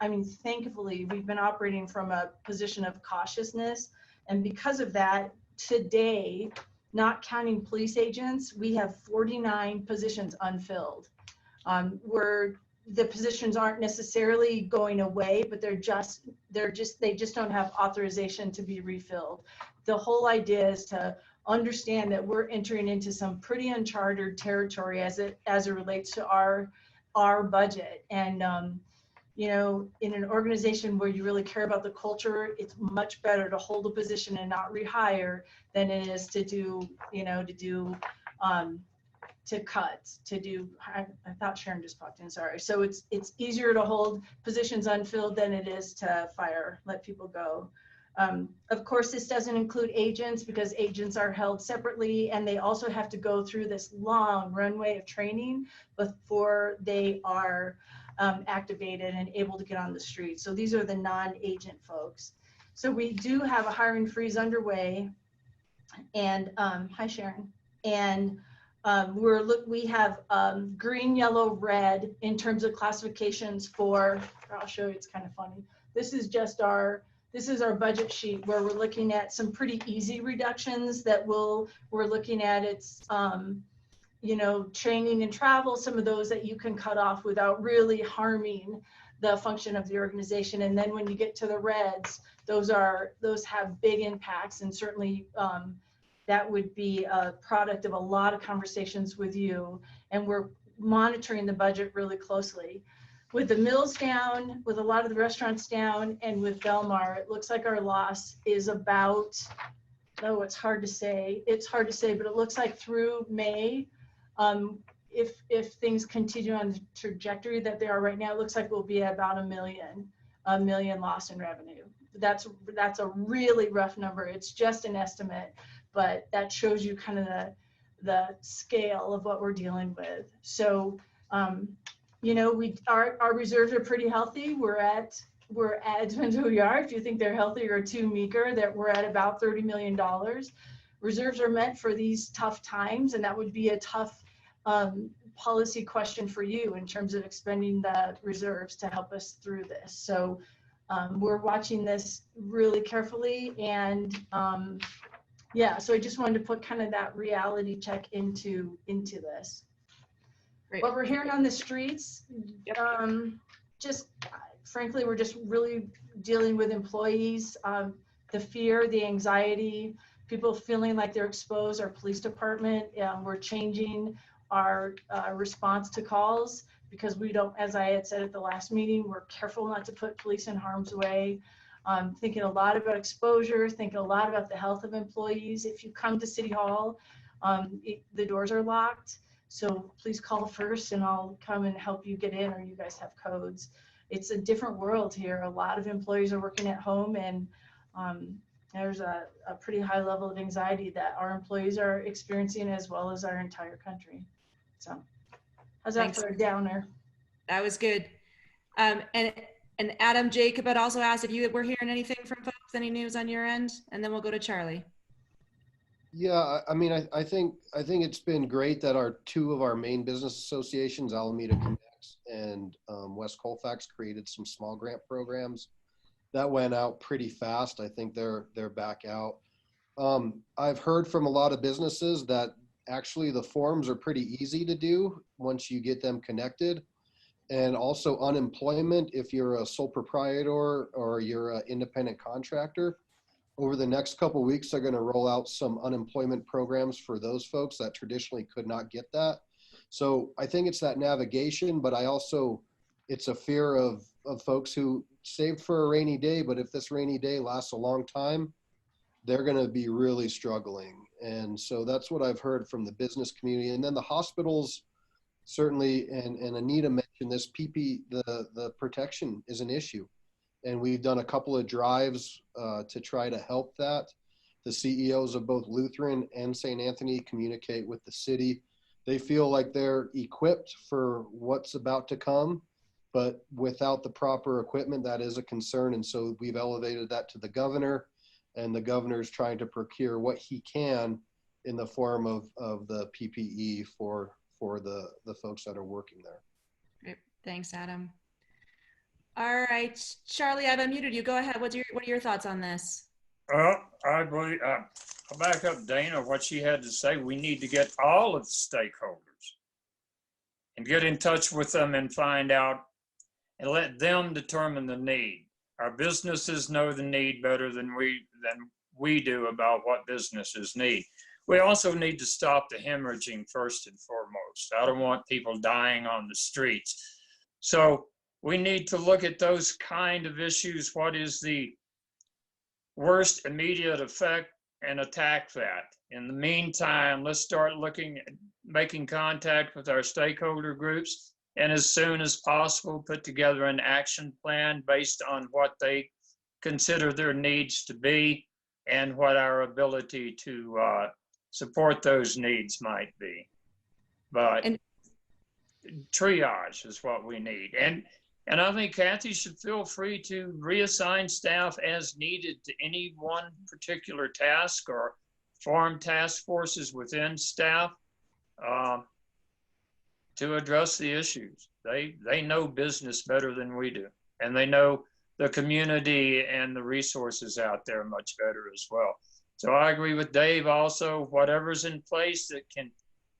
thankfully, we've been operating from a position of cautiousness. And because of that, today, not counting police agents, we have 49 positions unfilled. The positions aren't necessarily going away, but they just don't have authorization to be refilled. The whole idea is to understand that we're entering into some pretty uncharted territory as it relates to our budget. And in an organization where you really care about the culture, it's much better to hold a position and not rehire than it is to do to cut, to do, I thought Sharon just popped in, sorry. So it's easier to hold positions unfilled than it is to fire, let people go. Of course, this doesn't include agents because agents are held separately and they also have to go through this long runway of training before they are activated and able to get on the street. So these are the non-agent folks. So we do have a hiring freeze underway. And hi, Sharon. And we have green, yellow, red in terms of classifications for, I'll show you, it's kind of funny. This is just our budget sheet where we're looking at some pretty easy reductions that we're looking at. It's, you know, training and travel, some of those that you can cut off without really harming the function of the organization. And then when you get to the reds, those have big impacts, and certainly that would be a product of a lot of conversations with you. And we're monitoring the budget really closely. With the mills down, with a lot of the restaurants down, and with Belmar, it looks like our loss is about, oh, it's hard to say. It's hard to say, but it looks like through May, if things continue on the trajectory that they are right now, it looks like we'll be at about a million loss in revenue. That's a really rough number. It's just an estimate, but that shows you kind of the scale of what we're dealing with. So, you know, our reserves are pretty healthy. We're at, depends who you are. If you think they're healthy or too meager, that we're at about $30 million. Reserves are meant for these tough times, and that would be a tough policy question for you in terms of expending the reserves to help us through this. So we're watching this really carefully, and yeah, so I just wanted to put kind of that reality check into this. Great. What we're hearing on the streets, just frankly, we're just really dealing with employees, the fear, the anxiety, people feeling like they're exposed. Our police department, we're changing our response to calls because we don't, as I had said at the last meeting, we're careful not to put police in harm's way. Thinking a lot about exposure, thinking a lot about the health of employees. If you come to City Hall, the doors are locked. So please call first and I'll come and help you get in, or you guys have codes. It's a different world here. A lot of employees are working at home, and there's a pretty high level of anxiety that our employees are experiencing, as well as our entire country. So how's that Thanks. for a downer? That was good. And Adam, Jacob had also asked if you were hearing anything from folks, any news on your end, and then we'll go to Charlie. Yeah, I mean, I think it's been great that two of our main business associations, Alameda Connects and West Colfax, created some small grant programs. That went out pretty fast. I think they're back out. I've heard from a lot of businesses that actually the forms are pretty easy to do once you get them connected. And also unemployment, if you're a sole proprietor or you're an independent contractor, over the next couple of weeks, they're going to roll out some unemployment programs for those folks that traditionally could not get that. So I think it's that navigation, but it's a fear of folks who saved for a rainy day, but if this rainy day lasts a long time, they're going to be really struggling. And so that's what I've heard from the business community. And then the hospitals, certainly, and Anita mentioned this, the protection is an issue. And we've done a couple of drives to try to help that. The CEOs of both Lutheran and St. Anthony communicate with the city. They feel like they're equipped for what's about to come, but without the proper equipment, that is a concern. And so we've elevated that to the governor, and the governor's trying to procure what he can in the form of the PPE for the folks that are working there. Great. Thanks, Adam. All right, Charlie, I've unmuted you. Go ahead. What are your thoughts on this? I believe, I'll back up Dana, what she had to say. We need to get all of the stakeholders and get in touch with them and find out and let them determine the need. Our businesses know the need better than we do about what businesses need. We also need to stop the hemorrhaging first and foremost. I don't want people dying on the streets. So we need to look at those kind of issues. What is the worst immediate effect and attack that. In the meantime, let's start looking at making contact with our stakeholder groups, and as soon as possible, put together an action plan based on what they consider their needs to be and what our ability to support those needs might be. But And- triage is what we need. And I think Kathy should feel free to reassign staff as needed to any one particular task or form task forces within staff to address the issues. They know business better than we do, and they know the community and the resources out there much better as well. So I agree with Dave also, whatever's in place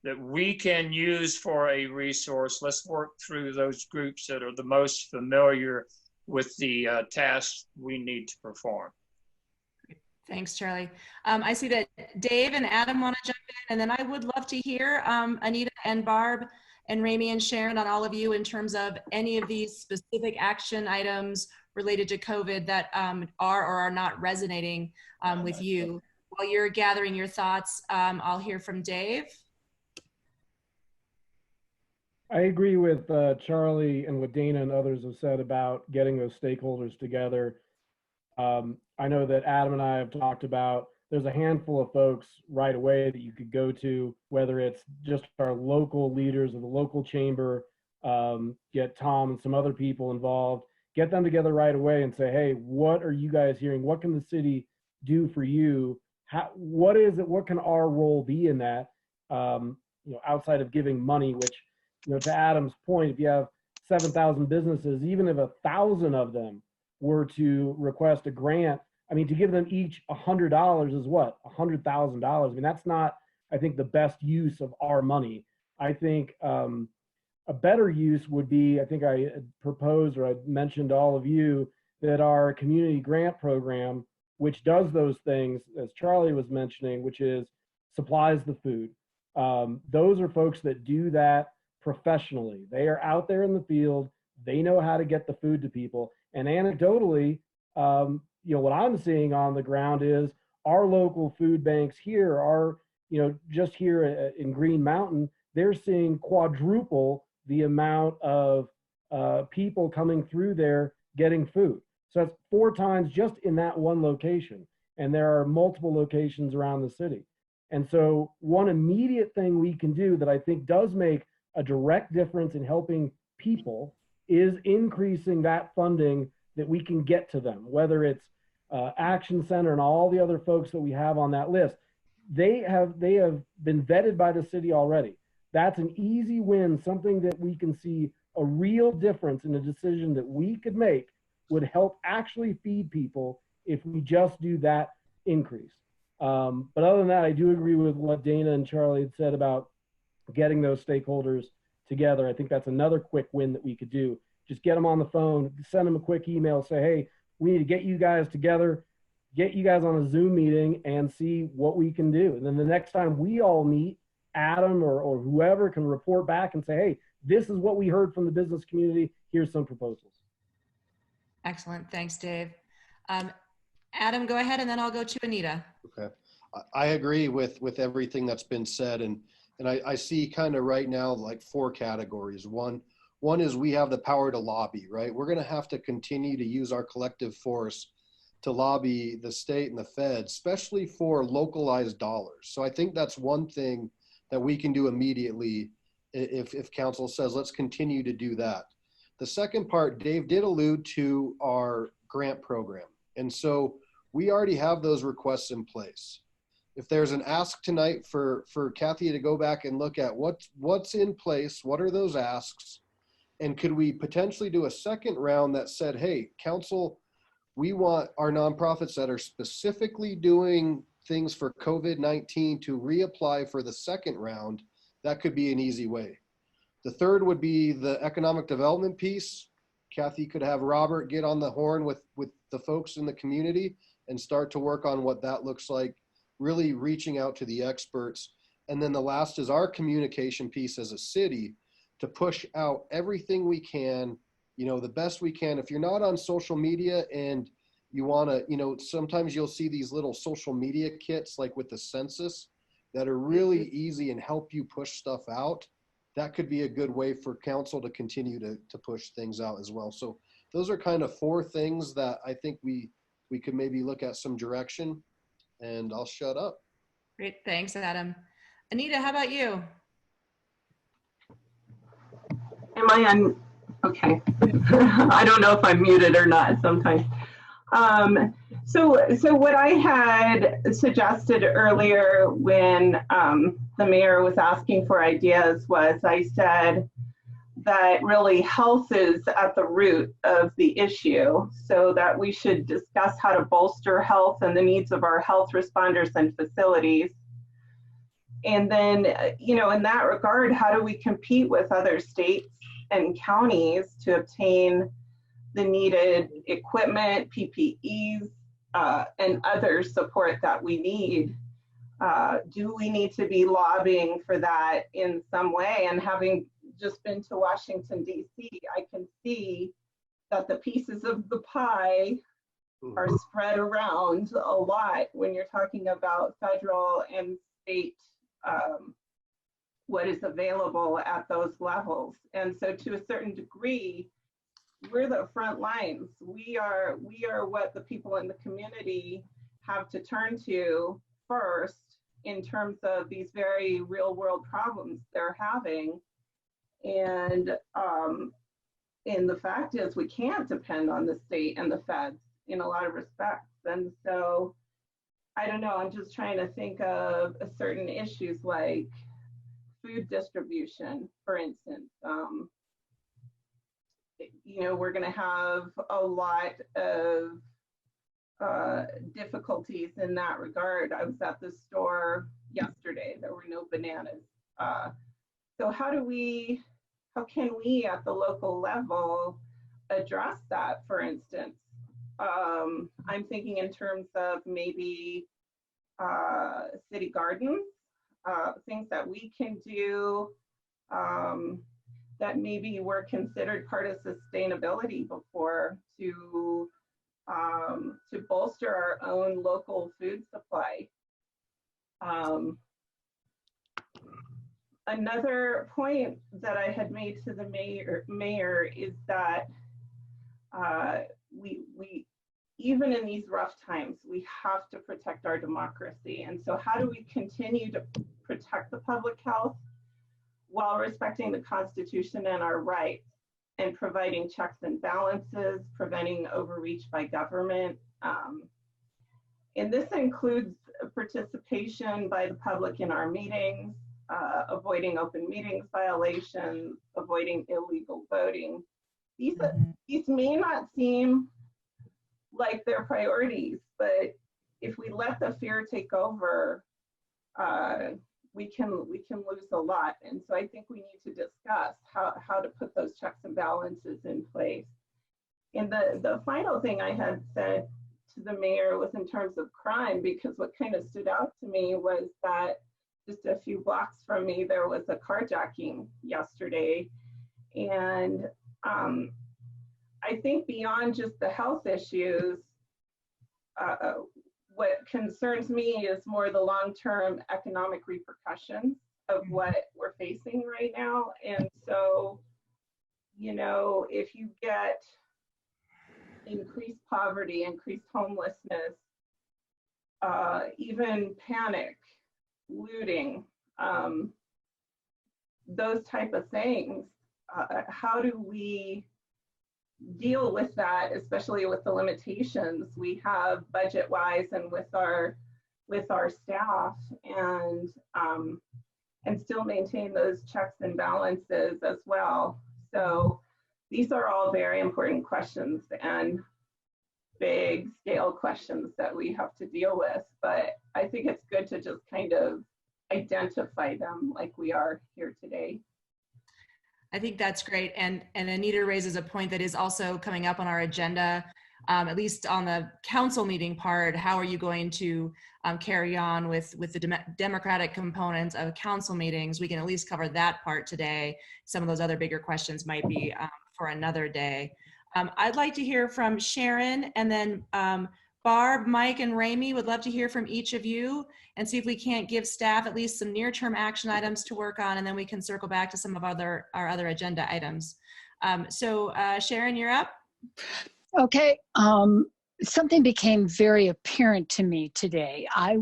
that we can use for a resource, let's work through those groups that are the most familiar with the tasks we need to perform. Thanks, Charlie. I see that Dave and Adam want to jump in, and then I would love to hear Anita and Barb and Rami and Sharon on all of you in terms of any of these specific action items related to COVID that are or are not resonating with you. While you're gathering your thoughts, I'll hear from Dave. I agree with Charlie and what Dana and others have said about getting those stakeholders together. I know that Adam and I have talked about, there's a handful of folks right away that you could go to, whether it's just our local leaders of the local chamber, get Tom and some other people involved, get them together right away and say, hey, what are you guys hearing? What can the city do for you? What is it? What can our role be in that? Outside of giving money, which, to Adam's point, if you have 7,000 businesses, even if 1,000 of them were to request a grant, to give them each $100 is what? $100,000. That's not, I think, the best use of our money. I think a better use would be, I think I had proposed, or I mentioned to all of you, that our community grant program, which does those things, as Charlie was mentioning, which is supplies the food. Those are folks that do that professionally. They are out there in the field. They know how to get the food to people. And anecdotally, what I'm seeing on the ground is our local food banks here are, just here in Green Mountain, they're seeing quadruple the amount of people coming through there getting food. So that's 4 times just in that one location. And there are multiple locations around the city. And so one immediate thing we can do that I think does make a direct difference in helping people is increasing that funding that we can get to them, whether it's Action Center and all the other folks that we have on that list. They have been vetted by the city already. That's an easy win, something that we can see a real difference in a decision that we could make would help actually feed people if we just do that increase. But other than that, I do agree with what Dana and Charlie had said about getting those stakeholders together. I think that's another quick win that we could do. Just get them on the phone, send them a quick email, say, hey, we need to get you guys together, get you guys on a Zoom meeting and see what we can do. And then the next time we all meet, Adam or whoever can report back and say, hey, this is what we heard from the business community. Here's some proposals. Excellent. Thanks, Dave. Adam, go ahead, and then I'll go to Anita. Okay. I agree with everything that's been said. And I see kind of right now like 4 categories. One is we have the power to lobby, right? We're going to have to continue to use our collective force to lobby the state and the Fed, especially for localized dollars. So I think that's one thing that we can do immediately if council says, let's continue to do that. The second part, Dave did allude to our grant program. And so we already have those requests in place. If there's an ask tonight for Kathy to go back and look at what's in place, what are those asks, and could we potentially do a second round that said, hey, council, we want our nonprofits that are specifically doing things for COVID-19 to reapply for the second round. That could be an easy way. The third would be the economic development piece. Kathy could have Robert get on the horn with the folks in the community and start to work on what that looks like, really reaching out to the experts. And then the last is our communication piece as a city to push out everything we can, the best we can. If you're not on social media and you want to, sometimes you'll see these little social media kits like with the census that are really easy and help you push stuff out. That could be a good way for council to continue to push things out as well. So those are kind of 4 things that I think we could maybe look at some direction, and I'll shut up. Great, thanks, Adam. Anita, how about you? Am I on? Okay. I don't know if I'm muted or not sometimes. So what I had suggested earlier when the mayor was asking for ideas was, I said that really health is at the root of the issue, so that we should discuss how to bolster health and the needs of our health responders and facilities. And then, in that regard, how do we compete with other states and counties to obtain the needed equipment, PPEs, and other support that we need? Do we need to be lobbying for that in some way? And having just been to Washington, D.C., I can see that the pieces of the pie are spread around a lot when you're talking about federal and state, what is available at those levels. And so to a certain degree, we're the front lines. We are what the people in the community have to turn to first in terms of these very real world problems they're having. And the fact is, we can't depend on the state and the feds in a lot of respects. And so, I don't know, I'm just trying to think of certain issues like food distribution, for instance. We're going to have a lot of difficulties in that regard. I was at the store yesterday, there were no bananas. So how can we at the local level address that, for instance? I'm thinking in terms of maybe city gardens, things that we can do that maybe were considered part of sustainability before to bolster our own local food supply. Another point that I had made to the mayor is that we even in these rough times, we have to protect our democracy. And so how do we continue to protect the public health while respecting the Constitution and our rights, and providing checks and balances, preventing overreach by government? And this includes participation by the public in our meetings, avoiding open meetings violations, avoiding illegal voting. These may not seem like they're priorities, but if we let the fear take over, we can lose a lot. And so I think we need to discuss how to put those checks and balances in place. And the final thing I had said to the mayor was in terms of crime, because what kind of stood out to me was that just a few blocks from me, there was a carjacking yesterday. And I think beyond just the health issues, what concerns me is more the long-term economic repercussions of what we're facing right now. And so, if you get increased poverty, increased homelessness, even panic, looting, those type of things, how do we deal with that, especially with the limitations we have budget-wise and with our staff, and still maintain those checks and balances as well? So these are all very important questions and big scale questions that we have to deal with, but I think it's good to just kind of identify them like we are here today. I think that's great. And Anita raises a point that is also coming up on our agenda, at least on the council meeting part. How are you going to carry on with the democratic components of council meetings? We can at least cover that part today. Some of those other bigger questions might be for another day. I'd like to hear from Sharon, and then Barb, Mike, and Ramey would love to hear from each of you and see if we can't give staff at least some near-term action items to work on, and then we can circle back to some of our other agenda items. Sharon, you're up. Okay. Something became very apparent to me today. I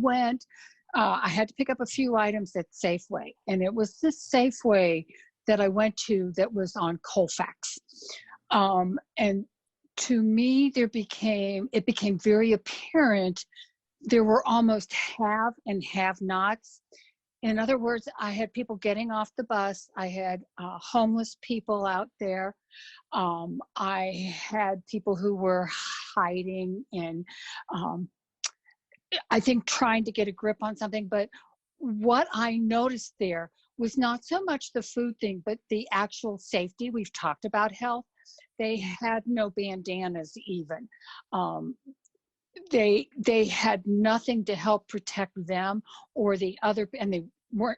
had to pick up a few items at Safeway, and it was this Safeway that I went to that was on Colfax. And to me, it became very apparent there were almost have and have-nots. In other words, I had people getting off the bus. I had homeless people out there. I had people who were hiding and I think trying to get a grip on something. But what I noticed there was not so much the food thing, but the actual safety. We've talked about health. They had no bandanas even. They had nothing to help protect them or the other, and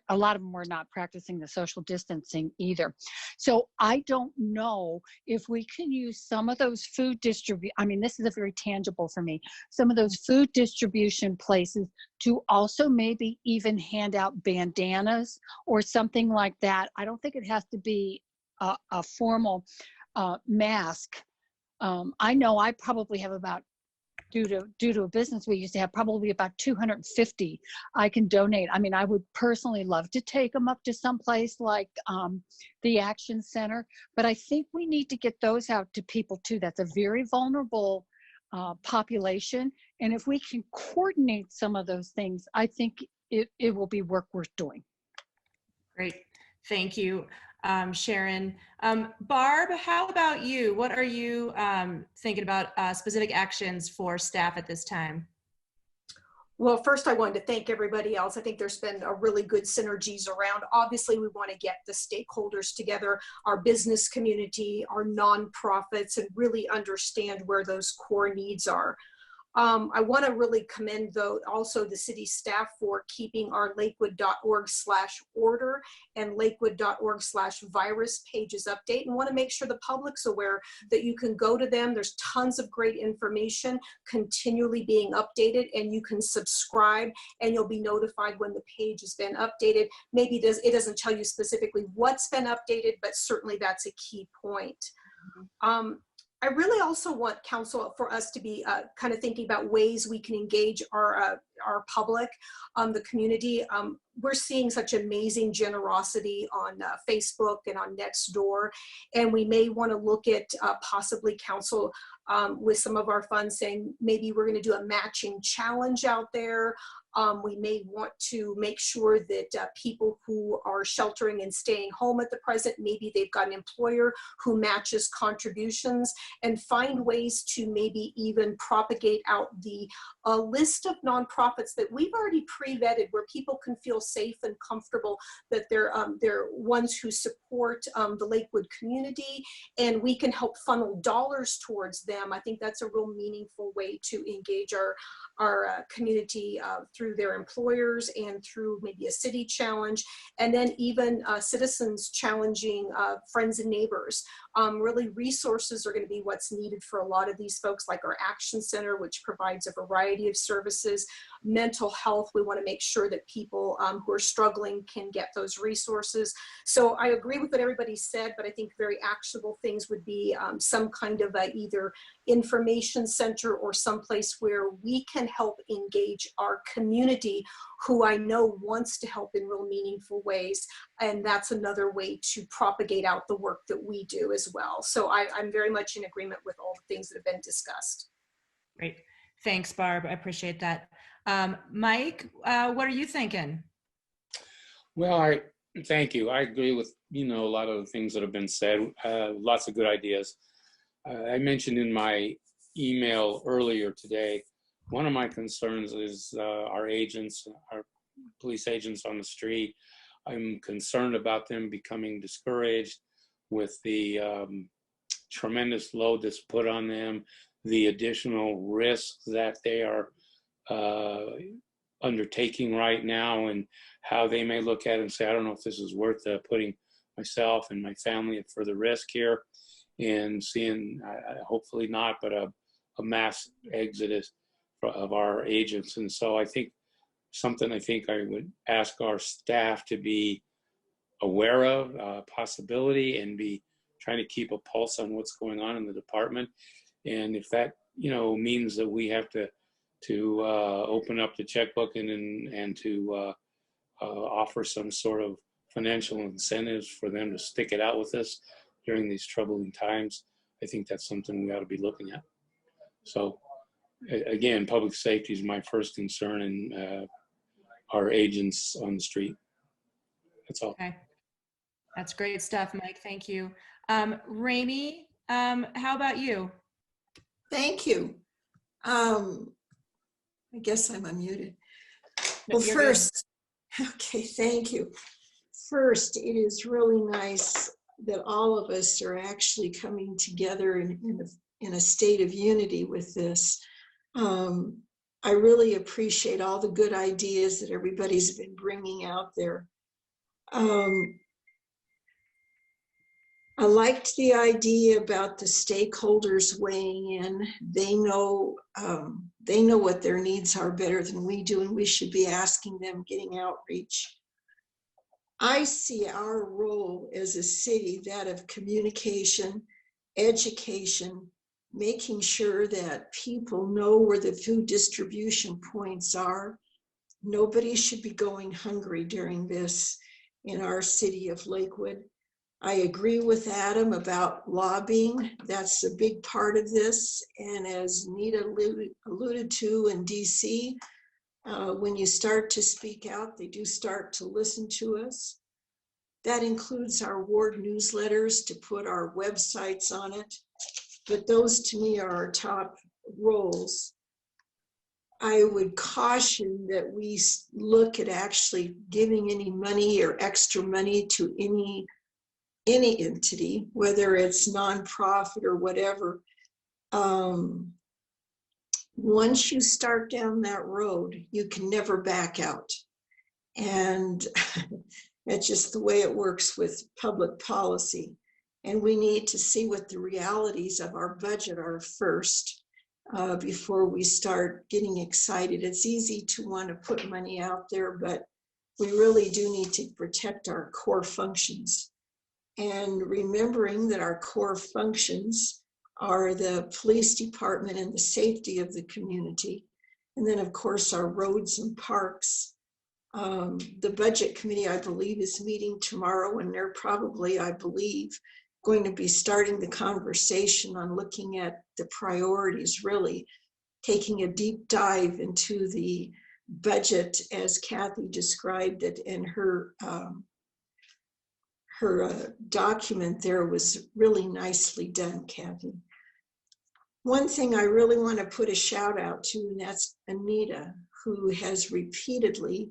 a lot of them were not practicing the social distancing either. So I don't know if we can use some of those food this is a very tangible for me, some of those food distribution places to also maybe even hand out bandanas or something like that. I don't think it has to be a formal mask. I know I probably have about, due to a business we used to have, probably about 250 I can donate. I mean, I would personally love to take them up to some place like the Action Center, but I think we need to get those out to people too. That's a very vulnerable population. And if we can coordinate some of those things, I think it will be work worth doing. Great, thank you. Sharon. Barb, how about you? What are you thinking about specific actions for staff at this time? Well, first I wanted to thank everybody else. I think there's been a really good synergies around. Obviously, we want to get the stakeholders together, our business community, our nonprofits, and really understand where those core needs are. I want to really commend, though, also the city staff for keeping our lakewood.org/order and lakewood.org/virus pages update, and want to make sure the public's aware that you can go to them. There's tons of great information continually being updated, and you can subscribe and you'll be notified when the page has been updated. Maybe it doesn't tell you specifically what's been updated, but certainly that's a key point. I really also want council for us to be kind of thinking about ways we can engage our public, the community. We're seeing such amazing generosity on Facebook and on Nextdoor, and we may want to look at possibly council with some of our funds saying maybe we're going to do a matching challenge out there. We may want to make sure that people who are sheltering and staying home at the present, maybe they've got an employer who matches contributions, and find ways to maybe even propagate out the list of nonprofits that we've already pre-vetted, where people can feel safe and comfortable that they're ones who support the Lakewood community, and we can help funnel dollars towards them. I think that's a real meaningful way to engage our community through their employers and through maybe a city challenge, and then even citizens challenging friends and neighbors. Really, resources are going to be what's needed for a lot of these folks, like our Action Center, which provides a variety of services. Mental health, we want to make sure that people who are struggling can get those resources. So I agree with what everybody said, but I think very actionable things would be some kind of either information center or someplace where we can help engage our community, who I know wants to help in real meaningful ways. And that's another way to propagate out the work that we do as well. So I'm very much in agreement with all the things that have been discussed. Great. Thanks, Barb. I appreciate that. Mike, what are you thinking? Well, thank you. I agree with, a lot of the things that have been said. Lots of good ideas. I mentioned in my email earlier today, one of my concerns is our agents, our police agents on the street. I'm concerned about them becoming discouraged with the tremendous load that's put on them, the additional risk that they are undertaking right now, and how they may look at it and say, I don't know if this is worth putting myself and my family at further risk here. and seeing, hopefully not, but a mass exodus of our agents. And so I think I would ask our staff to be aware of possibility and be trying to keep a pulse on what's going on in the department. And if that, means that we have to open up the checkbook and to offer some sort of financial incentives for them to stick it out with us during these troubling times, I think that's something we ought to be looking at. So again, public safety is my first concern, and our agents on the street. That's all. Okay. That's great stuff, Mike. Thank you. Ramey, how about you? Thank you. I guess I'm unmuted. No, Well, you're first, okay, thank you. First, it is really nice that all of us are actually coming together in a state of unity with this. I really appreciate all the good ideas that everybody's been bringing out there. I liked the idea about the stakeholders weighing in. They know what their needs are better than we do, and we should be asking them, getting outreach. I see our role as a city, that of communication, education, making sure that people know where the food distribution points are. Nobody should be going hungry during this in our city of Lakewood. I agree with Adam about lobbying. That's a big part of this. And as Nita alluded to in DC, when you start to speak out, they do start to listen to us. That includes our ward newsletters to put our websites on it. But those to me are our top roles. I would caution that we look at actually giving any money or extra money to any entity, whether it's nonprofit or whatever. Once you start down that road, you can never back out. And that's just the way it works with public policy. And we need to see what the realities of our budget are first before we start getting excited. It's easy to want to put money out there, but we really do need to protect our core functions. And remembering that our core functions are the police department and the safety of the community. And then of course our roads and parks. The budget committee, I believe, is meeting tomorrow, and they're probably, I believe, going to be starting the conversation on looking at the priorities, really taking a deep dive into the budget as Kathy described it in her document there. Was really nicely done, Kathy. One thing I really want to put a shout out to, and that's Anita, who has repeatedly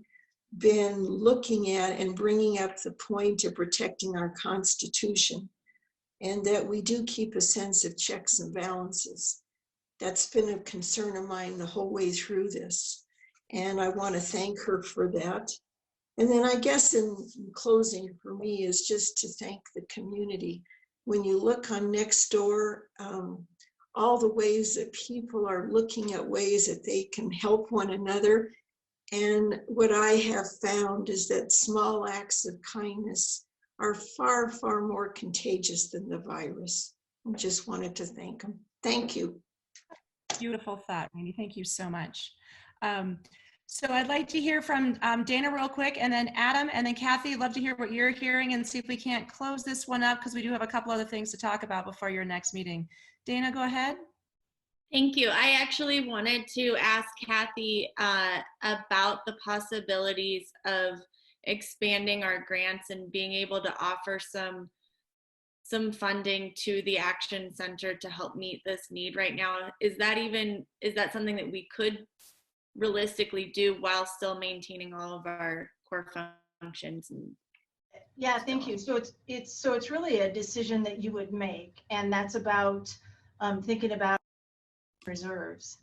been looking at and bringing up the point of protecting our Constitution, and that we do keep a sense of checks and balances. That's been a concern of mine the whole way through this, and I want to thank her for that. And then I guess in closing for me is just to thank the community. When you look on Nextdoor, all the ways that people are looking at ways that they can help one another. And what I have found is that small acts of kindness are far, far more contagious than the virus. I just wanted to thank them. Thank you. Beautiful thought, Randy. Thank you so much. So I'd like to hear from Dana real quick, and then Adam, and then Kathy. I'd love to hear what you're hearing and see if we can't close this one up, because we do have a couple other things to talk about before your next meeting. Dana, go ahead. Thank you. I actually wanted to ask Kathy about the possibilities of expanding our grants and being able to offer some funding to the Action Center to help meet this need right now. Is that something that we could realistically do while still maintaining all of our core functions? Yeah, thank you. So it's really a decision that you would make, and that's about thinking about reserves.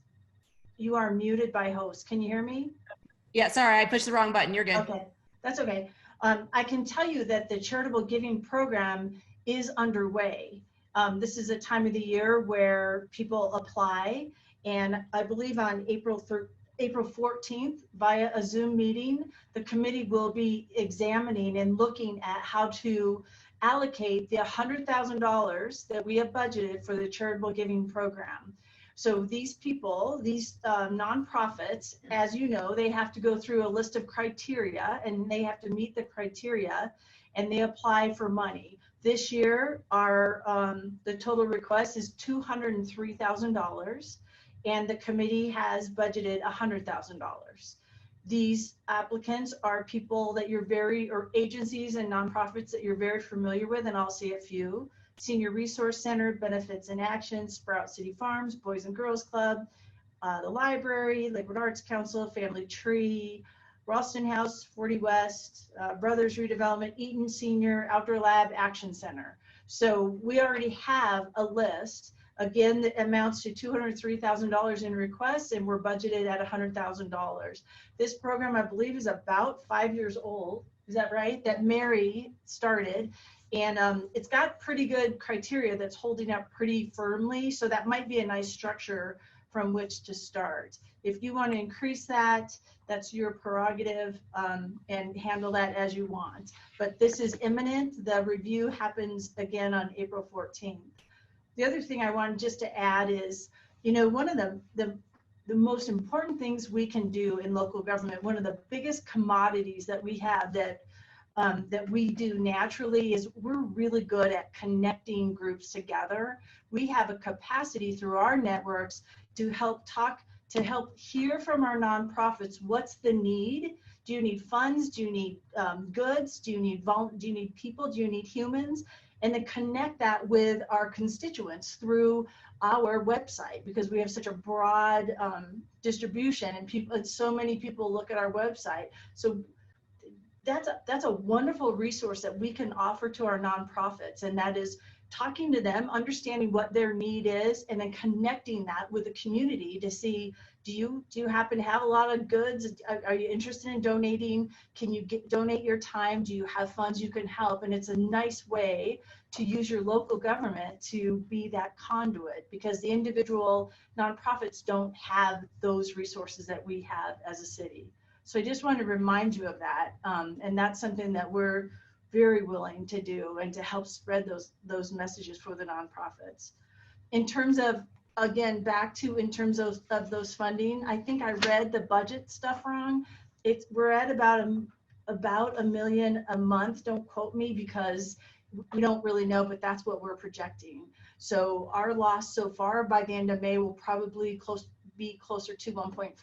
You are muted by host. Can you hear me? Yeah, sorry, I pushed the wrong button. You're good. Okay, that's okay. I can tell you that the charitable giving program is underway, This is a time of the year where people apply, and I believe on April 14th, via a Zoom meeting, the committee will be examining and looking at how to allocate the $100,000 that we have budgeted for the charitable giving program. So these people, these nonprofits, as you know, they have to go through a list of criteria, and they have to meet the criteria, and they apply for money. This year, our the total request is $203,000, and the committee has budgeted $100,000. These applicants are people that you're or agencies and nonprofits that you're very familiar with, and I'll say a few. Senior Resource Center, Benefits in Action, Sprout City Farms, Boys and Girls Club, the Library, Lakewood Arts Council, Family Tree, Ralston House, 40 West, Brothers Redevelopment, Eaton Senior, Outdoor Lab, Action Center. So we already have a list, again, that amounts to $203,000 in requests, and we're budgeted at $100,000. This program, I believe, is about 5 years old. Is that right? That Mary started. And it's got pretty good criteria that's holding up pretty firmly. So that might be a nice structure from which to start. If you want to increase that, that's your prerogative, and handle that as you want. But this is imminent. The review happens again on April 14th. The other thing I wanted just to add is, you know, one of the most important things we can do in local government, one of the biggest commodities that we have that we do naturally is we're really good at connecting groups together. We have a capacity through our networks to help hear from our nonprofits. What's the need? Do you need funds? Do you need goods? Do you need people? Do you need humans? And then connect that with our constituents through our website, because we have such a broad distribution, and so many people look at our website. So that's a wonderful resource that we can offer to our nonprofits, and that is talking to them, understanding what their need is, and then connecting that with the community to see, do you happen to have a lot of goods? Are you interested in donating? Can you donate your time? Do you have funds you can help? And it's a nice way to use your local government to be that conduit, because the individual nonprofits don't have those resources that we have as a city. So I just wanted to remind you of that. And that's something that we're very willing to do, and to help spread those messages for the nonprofits. In terms of, again, back to in terms of those funding, I think I read the budget stuff wrong. We're at about $1 million a month. Don't quote me because we don't really know, but that's what we're projecting. So our loss so far by the end of May will probably be closer to 1.5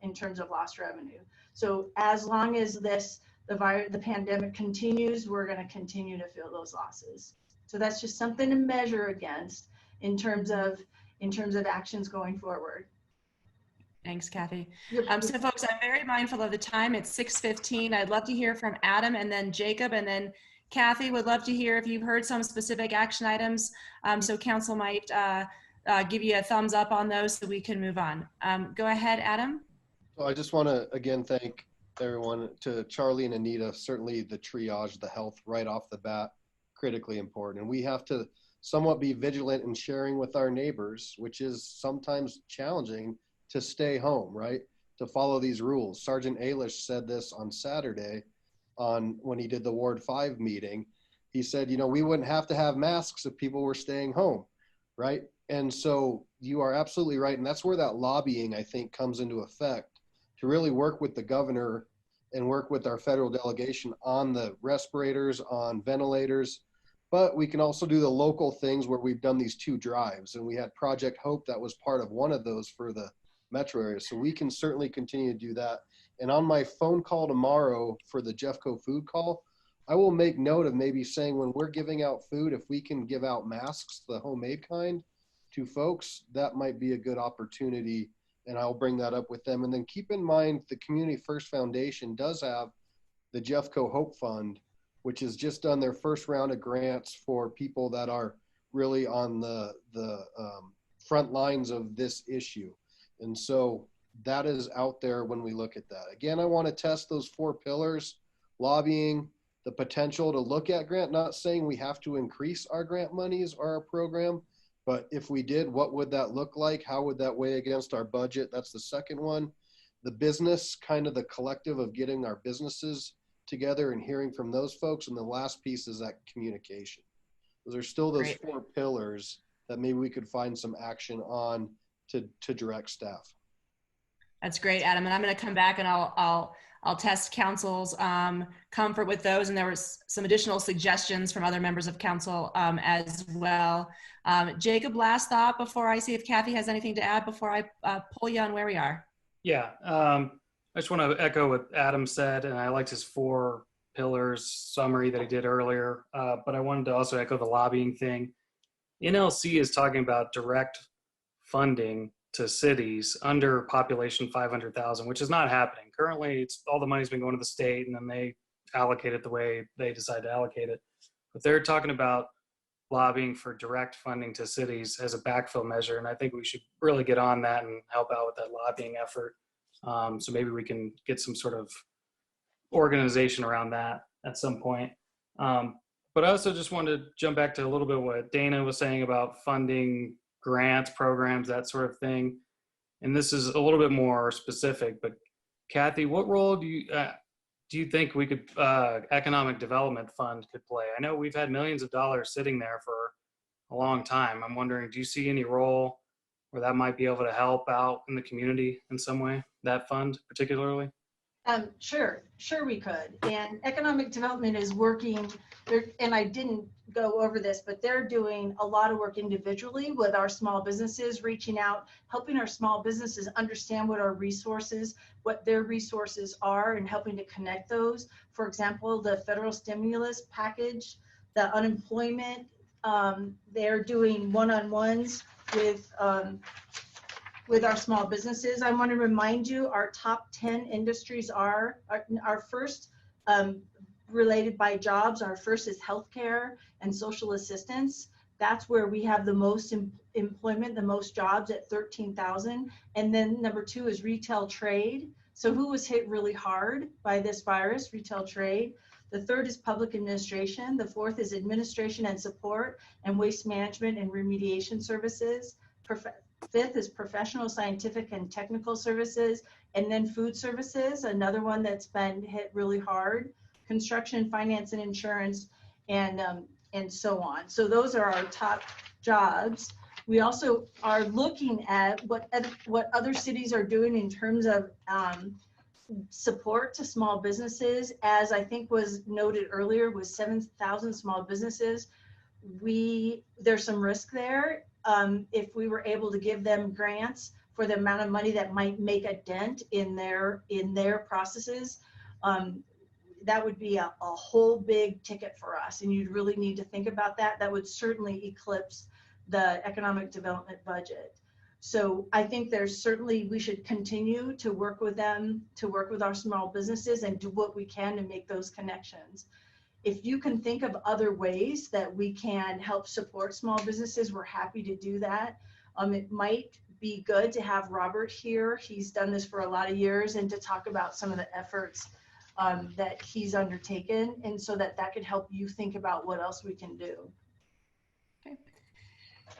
in terms of lost revenue. So as long as the pandemic continues, we're going to continue to feel those losses. So that's just something to measure against in terms of actions going forward. Thanks, Kathy. So folks, I'm very mindful of the time. It's 6:15. I'd love to hear from Adam, and then Jacob, and then Kathy. Would love to hear if you've heard some specific action items. So council might give you a thumbs up on those so we can move on. Go ahead, Adam. So I just want to again thank everyone, to Charlie and Anita. Certainly the triage, the health right off the bat, critically important. And we have to somewhat be vigilant in sharing with our neighbors, which is sometimes challenging, to stay home, right? To follow these rules. Sergeant Alish said this on Saturday when he did the Ward 5 meeting. He said, you know, we wouldn't have to have masks if people were staying home, right? And so you are absolutely right. And that's where that lobbying, I think, comes into effect, to really work with the governor and work with our federal delegation on the respirators, on ventilators. But we can also do the local things where we've done these 2 drives, and we had Project Hope that was part of one of those for the metro area. So we can certainly continue to do that. And on my phone call tomorrow for the Jeffco food call, I will make note of maybe saying, when we're giving out food, if we can give out masks, the homemade kind, to folks, that might be a good opportunity. And I'll bring that up with them. And then keep in mind, the Community First Foundation does have the Jeffco Hope Fund, which has just done their first round of grants for people that are really on the front lines of this issue. And so that is out there when we look at that. Again, I want to test those 4 pillars: lobbying, the potential to look at grant, not saying we have to increase our grant monies or our program, but if we did, what would that look like? How would that weigh against our budget? That's the second one. The business, kind of the collective of getting our businesses together and hearing from those folks. And the last piece is that communication. Those are still those Great. 4 pillars that maybe we could find some action on to direct staff. That's great, Adam. And I'm going to come back and I'll test council's comfort with those. And there was some additional suggestions from other members of council as well. Jacob, last thought before I see if Kathy has anything to add before I pull you on where we are. Yeah, I just want to echo what Adam said, and I liked his 4 pillars summary that he did earlier, but I wanted to also echo the lobbying thing. NLC is talking about direct funding to cities under population 500,000, which is not happening. Currently, it's all the money's been going to the state, and then they allocate it the way they decide to allocate it. But they're talking about lobbying for direct funding to cities as a backfill measure, and I think we should really get on that and help out with that lobbying effort. So maybe we can get some sort of organization around that at some point. But I also just wanted to jump back to a little bit what Dana was saying about funding grants, programs, that sort of thing. And this is a little bit more specific, but Kathy, what role do you think we could, economic development fund could play? I know we've had millions of dollars sitting there for a long time. I'm wondering, do you see any role where that might be able to help out in the community in some way, that fund particularly? Sure we could. And economic development is working there, and I didn't go over this, but they're doing a lot of work individually with our small businesses, reaching out, helping our small businesses understand what our resources, what their resources are, and helping to connect those. For example, the federal stimulus package, the unemployment, they're doing one-on-ones with our small businesses. I want to remind you, our top 10 industries are our first related by jobs. Our first is healthcare and social assistance. That's where we have the most employment, the most jobs at 13,000. And then number 2 is retail trade. So who was hit really hard by this virus? Retail trade. The 3rd is public administration. The 4th is administration and support and waste management and remediation services. 5th is professional, scientific, and technical services. And then food services, another one that's been hit really hard. Construction, finance, and insurance, and so on. So those are our top jobs. We also are looking at what other cities are doing in terms of support to small businesses. As I think was noted earlier, with 7,000 small businesses, there's some risk there. If we were able to give them grants for the amount of money that might make a dent in their processes, that would be a whole big ticket for us, and you'd really need to think about that. That would certainly eclipse the economic development budget. So I think we should continue to work with them, to work with our small businesses, and do what we can to make those connections. If you can think of other ways that we can help support small businesses, we're happy to do that. It might be good to have Robert here. He's done this for a lot of years, and to talk about some of the efforts that he's undertaken, and so that could help you think about what else we can do. Okay.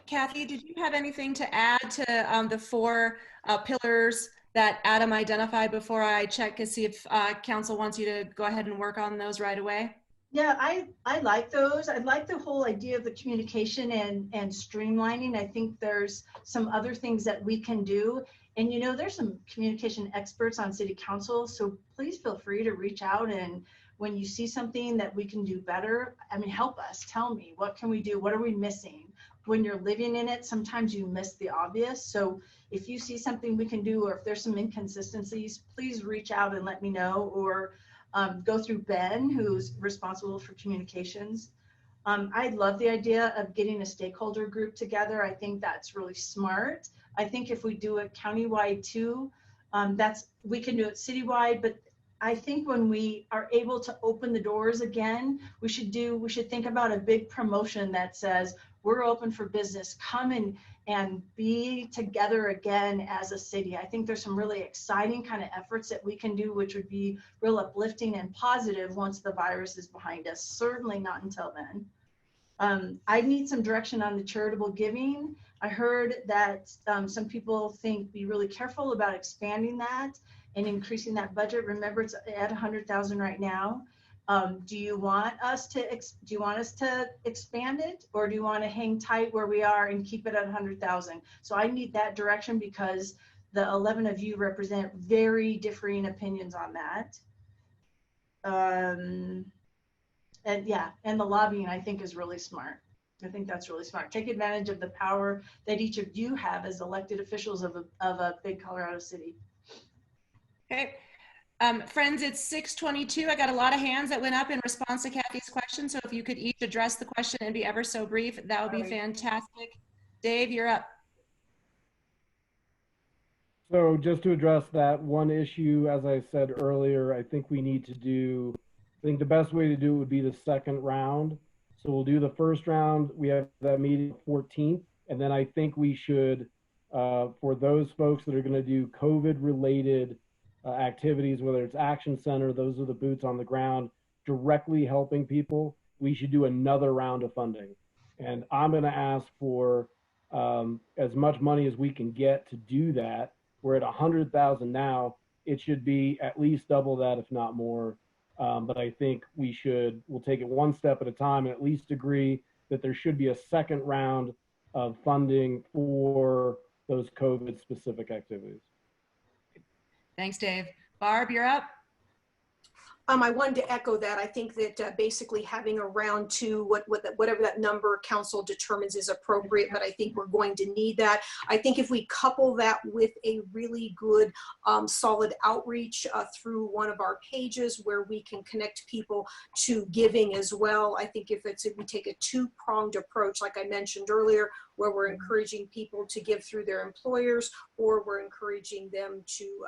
Kathy, did you have anything to add to the 4 pillars that Adam identified before I check to see if council wants you to go ahead and work on those right away? Yeah, I like those. I like the whole idea of the communication and streamlining. I think there's some other things that we can do. And there's some communication experts on city council, so please feel free to reach out, and when you see something that we can do better, help us, tell me, what can we do? What are we missing? When you're living in it, sometimes you miss the obvious. So if you see something we can do, or if there's some inconsistencies, please reach out and let me know, or go through Ben, who's responsible for communications. I love the idea of getting a stakeholder group together. I think that's really smart. I think if we do it countywide too, we can do it citywide, but I think when we are able to open the doors again, we should think about a big promotion that says, we're open for business. Come and be together again as a city. I think there's some really exciting kind of efforts that we can do, which would be real uplifting and positive once the virus is behind us. Certainly not until then. I need some direction on the charitable giving. I heard that some people think be really careful about expanding that and increasing that budget. Remember, it's at 100,000 right now. Do you want us to expand it, or do you want to hang tight where we are and keep it at 100,000? So I need that direction because the 11 of you represent very differing opinions on that. And yeah, and the lobbying I think is really smart. I think that's really smart. Take advantage of the power that each of you have as elected officials of a big Colorado city. Okay. Friends, it's 6:22. I got a lot of hands that went up in response to Kathy's question. So if you could each address the question and be ever so brief, that would be fantastic. Dave, you're up. So just to address that one issue, as I said earlier, I think we need to do, I think the best way to do it would be the second round. So we'll do the first round. We have that meeting 14th. And then I think we should, for those folks that are going to do COVID related activities, whether it's Action Center, those are the boots on the ground, directly helping people, we should do another round of funding. And I'm going to ask for as much money as we can get to do that. We're at 100,000 now. It should be at least double that, if not more. But I think we'll take it one step at a time and at least agree that there should be a second round of funding for those COVID specific activities. Thanks, Dave. Barb, you're up. I wanted to echo that. I think that basically having a round two, whatever that number council determines is appropriate, but I think we're going to need that. I think if we couple that with a really good solid outreach through one of our pages where we can connect people to giving as well, I think if we take a two-pronged approach, like I mentioned earlier, where we're encouraging people to give through their employers, or we're encouraging them to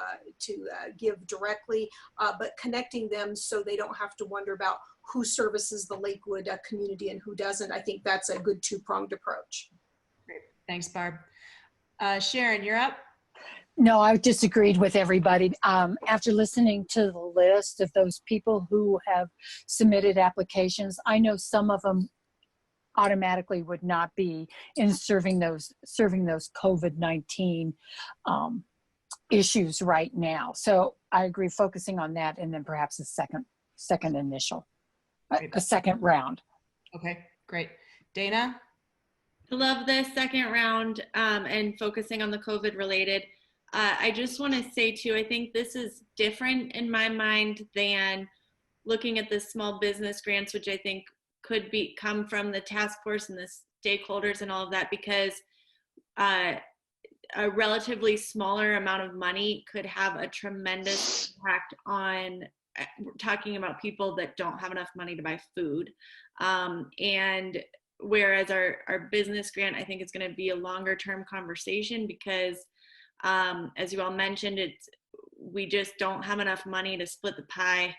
give directly, but connecting them so they don't have to wonder about who services the Lakewood community and who doesn't. I think that's a good two-pronged approach. Great. Thanks, Barb. Sharon, you're up. No, I disagreed with everybody. After listening to the list of those people who have submitted applications, I know some of them automatically would not be in serving those COVID-19 issues right now. So I agree, focusing on that, and then perhaps a second round. Okay, great. Dana? I love this second round and focusing on the COVID related. I just want to say too, I think this is different in my mind than looking at the small business grants, which I think could come from the task force and the stakeholders and all of that, because a relatively smaller amount of money could have a tremendous impact on talking about people that don't have enough money to buy food. And whereas our business grant, I think it's going to be a longer term conversation because as you all mentioned, we just don't have enough money to split the pie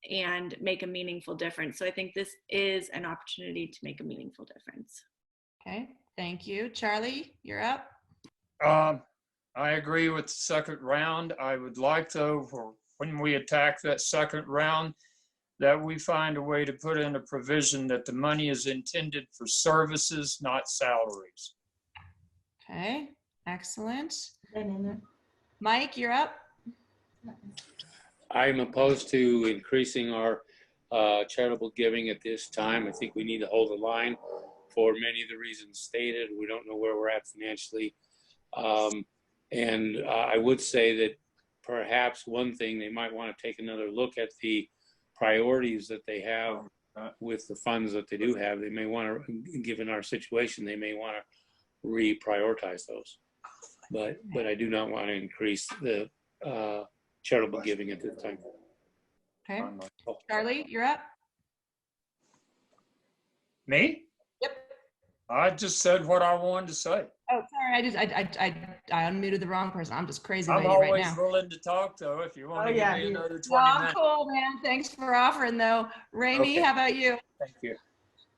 and make a meaningful difference. So I think this is an opportunity to make a meaningful difference. Okay, thank you. Charlie, you're up. I agree with the second round. I would like to, for when we attack that second round, that we find a way to put in a provision that the money is intended for services, not salaries. Okay, excellent. Mike, you're up. I'm opposed to increasing our charitable giving at this time. I think we need to hold the line for many of the reasons stated. We don't know where we're at financially. And I would say that perhaps one thing, they might want to take another look at the priorities that they have with the funds that they do have. They may want to, given our situation, they may want to reprioritize those. But I do not want to increase the charitable giving at this time. Okay. Charlie, you're up. Me? Yep. I just said what I wanted to say. Oh, sorry. I unmuted the wrong person. I'm just crazy I'm about you right always now. willing to talk, though, if you want to give me another 20 No, minutes. cool, man. Thanks for offering, though. Raimi, Okay. how about you? Thank you.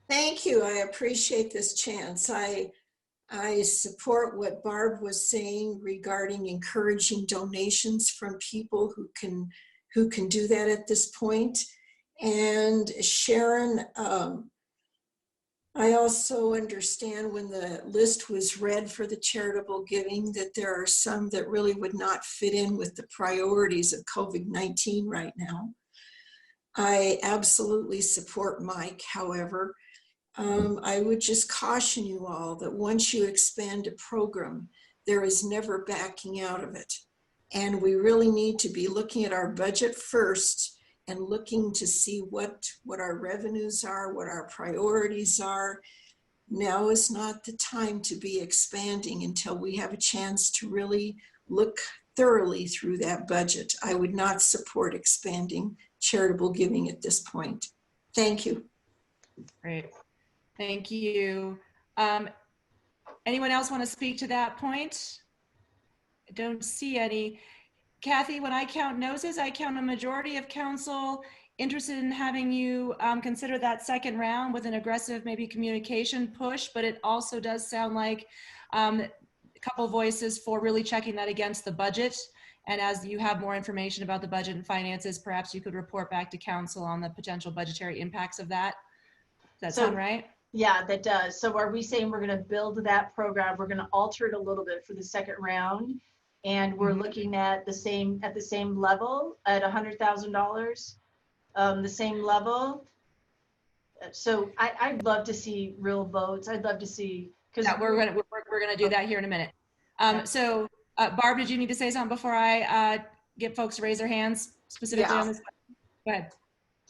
Thank you. I appreciate this chance. I I support what Barb was saying regarding encouraging donations from people who can do that at this point. And Sharon, I also understand when the list was read for the charitable giving that there are some that really would not fit in with the priorities of COVID-19 right now. I absolutely support Mike, however. I would just caution you all that once you expand a program, there is never backing out of it. And we really need to be looking at our budget first and looking to see what our revenues are, what our priorities are. Now is not the time to be expanding until we have a chance to really look thoroughly through that budget. I would not support expanding charitable giving at this point. Thank you. Great. Thank you. Anyone else want to speak to that point? I don't see any. Kathy, when I count noses, I count a majority of council interested in having you consider that second round with an aggressive maybe communication push, but it also does sound like a couple voices for really checking that against the budget. And as you have more information about the budget and finances, perhaps you could report back to council on the potential budgetary impacts of that. Does that sound right? Yeah, that does. So are we saying we're going to build that program? We're going to alter it a little bit for the second round, and we're looking at the same level at $100,000, the same level. So I'd love to see real votes. I'd love to see, because we're gonna do that here in a minute. So Barb, did you need to say something before I get folks to raise their hands specifically on this? Go ahead.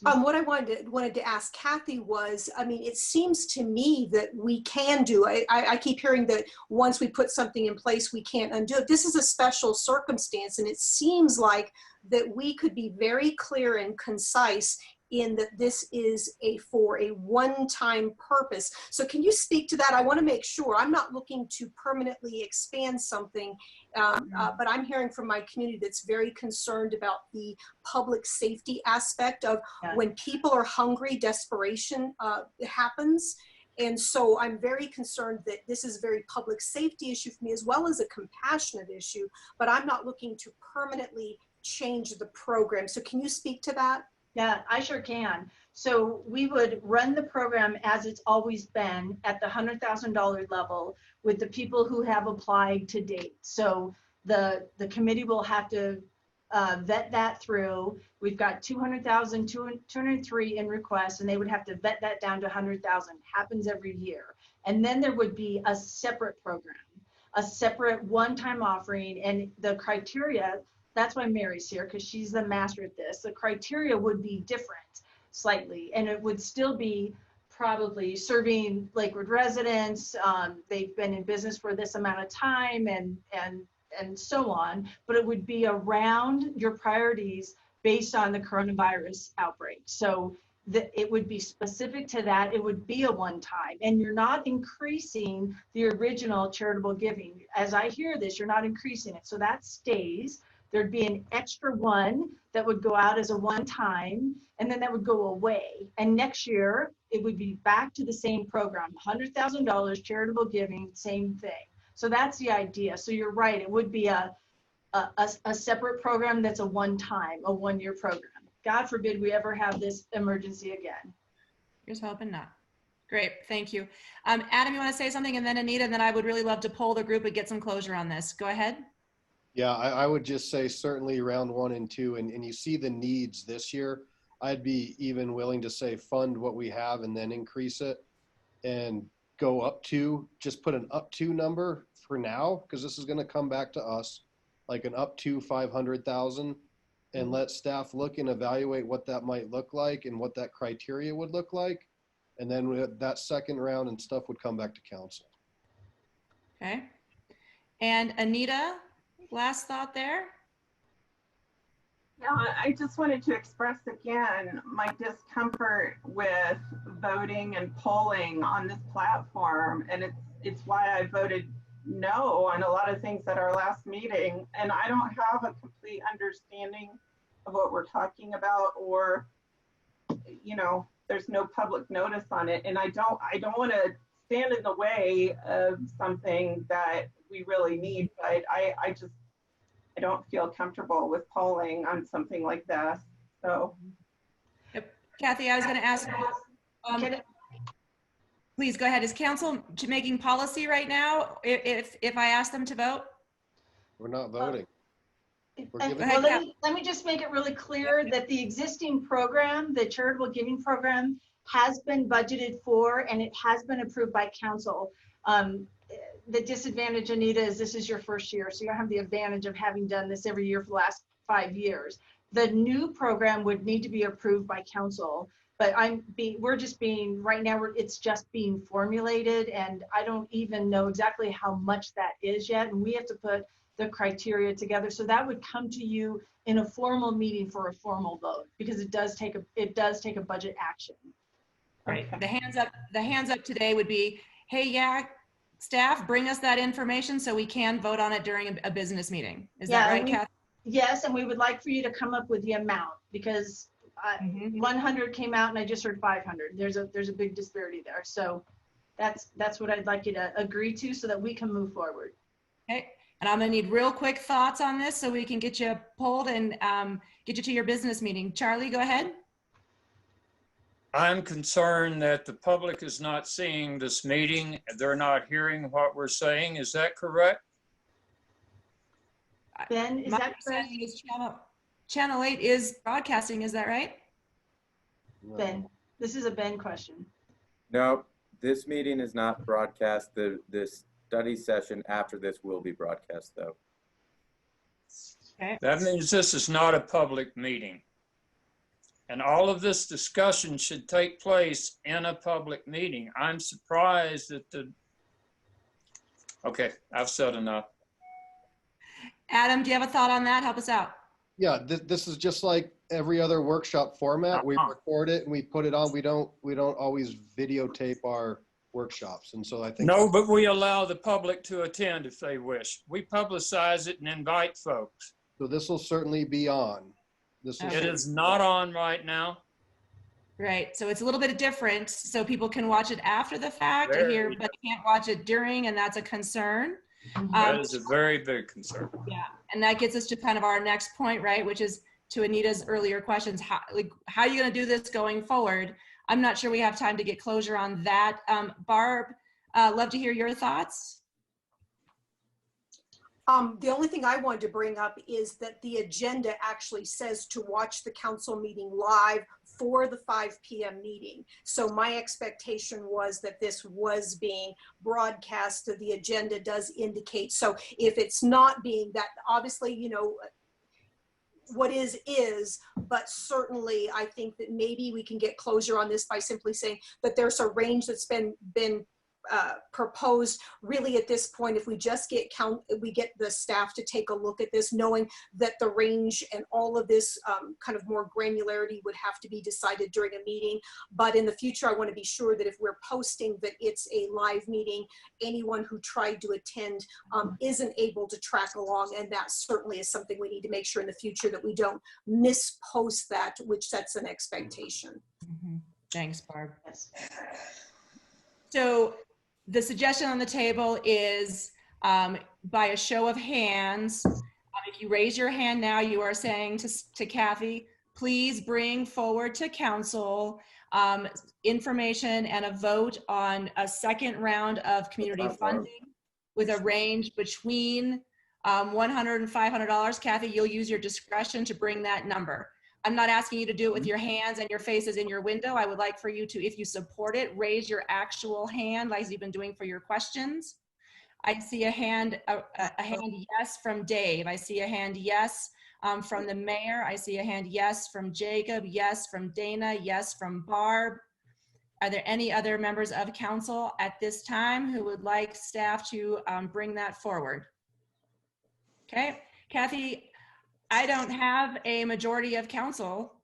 What I wanted to ask Kathy was, I mean, it seems to me that we can do, I keep hearing that once we put something in place, we can't undo it. This is a special circumstance, and it seems like that we could be very clear and concise in that this is for a one-time purpose. So can you speak to that? I want to make sure I'm not looking to permanently expand something, but I'm hearing from my community that's very concerned about the public safety aspect of when people are hungry, desperation happens. And so I'm very concerned that this is a very public safety issue for me as well as a compassionate issue, but I'm not looking to permanently change the program. So can you speak to that? Yeah, I sure can. So we would run the program as it's always been at the $100,000 level with the people who have applied to date. So the committee will have to vet that through. We've got 203 in requests, and they would have to vet that down to 100,000. Happens every year. And then there would be a separate program, a separate one-time offering, and the criteria. That's why Mary's here, because she's the master at this. The criteria would be different slightly, and it would still be probably serving Lakewood residents. They've been in business for this amount of time and so on, but it would be around your priorities based on the coronavirus outbreak. So it would be specific to that. It would be a one-time, and you're not increasing the original charitable giving. As I hear this, you're not increasing it. So that stays. There'd be an extra one that would go out as a one-time, and then that would go away. And next year, it would be back to the same program, $100,000 charitable giving, same thing. So that's the idea. So you're right, it would be a separate program that's a one-time, a one-year program. God forbid we ever have this emergency again. Here's hoping not. Great, thank you. Adam, you want to say something? And then Anita, and then I would really love to poll the group and get some closure on this. Go ahead. Yeah, I would just say certainly round 1 and 2, and you see the needs this year. I'd be even willing to say fund what we have and then increase it and go up to, just put an up to number for now, because this is going to come back to us, like an up to 500,000, and let staff look and evaluate what that might look like and what that criteria would look like. And then that second round and stuff would come back to council. Okay. And Anita, last thought there? Yeah, I just wanted to express again my discomfort with voting and polling on this platform, and it's why I voted no on a lot of things at our last meeting. And I don't have a complete understanding of what we're talking about, or there's no public notice on it, and I don't want to stand in the way of something that we really need. But I don't feel comfortable with polling on something like this. So, Kathy, I was going to ask, please go ahead. Is council making policy right now if I ask them to vote? We're not voting. Well, let me just make it really clear that the existing program, the charitable giving program, has been budgeted for and it has been approved by council. The disadvantage, Anita, is this is your first year, so you don't have the advantage of having done this every year for the last 5 years. The new program would need to be approved by council, but we're just being, right now, it's just being formulated, and I don't even know exactly how much that is yet, and we have to put the criteria together. So that would come to you in a formal meeting for a formal vote, because it does take a budget action. Right. The hands up today would be, hey, yeah, staff, bring us that information so we can vote on it during a business meeting. Is that right, Kathy? Yes, and we would like for you to come up with the amount, because 100 came out and I just heard 500. There's a big disparity there. So that's what I'd like you to agree to so that we can move forward. Okay. And I'm gonna need real quick thoughts on this so we can get you polled and get you to your business meeting. Charlie, go ahead. I'm concerned that the public is not seeing this meeting. They're not hearing what we're saying. Is that correct? Ben, is that correct? Is Channel 8 is broadcasting, is that right? Ben, this is a Ben question. No, this meeting is not broadcast. This study session after this will be broadcast, though. Okay. That means this is not a public meeting. And all of this discussion should take place in a public meeting. I'm surprised that okay, I've said enough. Adam, do you have a thought on that? Help us out. Yeah, this is just like every other workshop format. We record it and we put it on. We don't always videotape our workshops. And so I think. No, but we allow the public to attend if they wish. We publicize it and invite folks. So this will certainly be on. It is not on right now. Right, so it's a little bit different, so people can watch it after the fact but can't watch it during, and that's a concern. That is a very big concern. Yeah, and that gets us to kind of our next point, right, which is to Anita's earlier questions. How are you going to do this going forward? I'm not sure we have time to get closure on that. Barb, love to hear your thoughts. The only thing I wanted to bring up is that the agenda actually says to watch the council meeting live for the 5 p.m. meeting. So my expectation was that this was being broadcast. The agenda does indicate. So if it's not being, that obviously, you know, what is, but certainly I think that maybe we can get closure on this by simply saying that there's a range that's been proposed. Really at this point, if we just get the staff to take a look at this, knowing that the range and all of this kind of more granularity would have to be decided during a meeting. But in the future, I want to be sure that if we're posting that it's a live meeting, anyone who tried to attend isn't able to track along. And that certainly is something we need to make sure in the future that we don't mispost that, which sets an expectation. Mm-hmm. Thanks, Barb. So the suggestion on the table is by a show of hands. If you raise your hand now, you are saying to Kathy, please bring forward to council information and a vote on a second round of community funding with a range between $100 and $500. Kathy, you'll use your discretion to bring that number. I'm not asking you to do it with your hands and your faces in your window. I would like for you to, if you support it, raise your actual hand like you've been doing for your questions. I see a hand yes from Dave. I see a hand yes from the mayor. I see a hand yes from Jacob, yes from Dana, yes from Barb. Are there any other members of council at this time who would like staff to bring that forward? Okay, Kathy, I don't have a majority of council.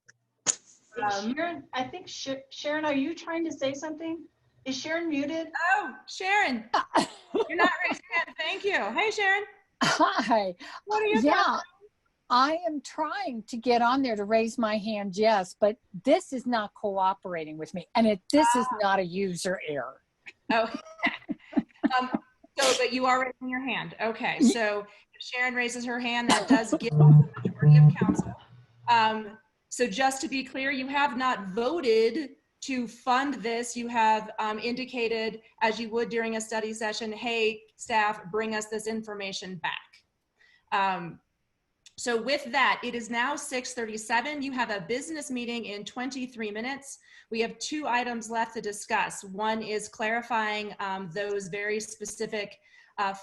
Sharon, I think Sharon, are you trying to say something? Is Sharon muted? Oh, Sharon, you're not raising your hand. Thank you. Hey, Sharon. Hi. What are you Yeah, I am trying to get on there to raise my hand, yes, but this is not cooperating with me. And this is not a user error. Oh, But you are raising your hand. Okay, so if Sharon raises her hand, that does give the majority of council. So just to be clear, you have not voted to fund this. You have indicated, as you would during a study session, hey, staff, bring us this information back. So with that, it is now 6:37. You have a business meeting in 23 minutes. We have 2 items left to discuss. One is clarifying those very specific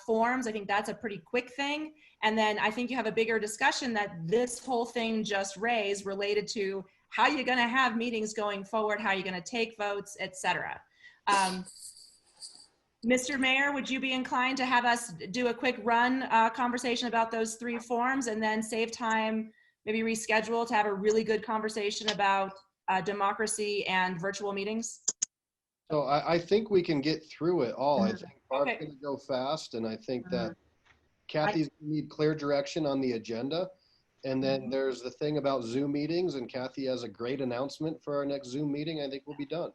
forms. I think that's a pretty quick thing. And then I think you have a bigger discussion that this whole thing just raised related to how you're going to have meetings going forward, how you're going to take votes, etc. Mr. Mayor, would you be inclined to have us do a quick run conversation about those 3 forms and then save time, maybe reschedule to have a really good conversation about democracy and virtual meetings? So I think we can get through it all. I think Barb's Okay. going to go fast, and I think that Kathy's going to need clear direction on the agenda. And then there's the thing about Zoom meetings, and Kathy has a great announcement for our next Zoom meeting. I think we'll be done.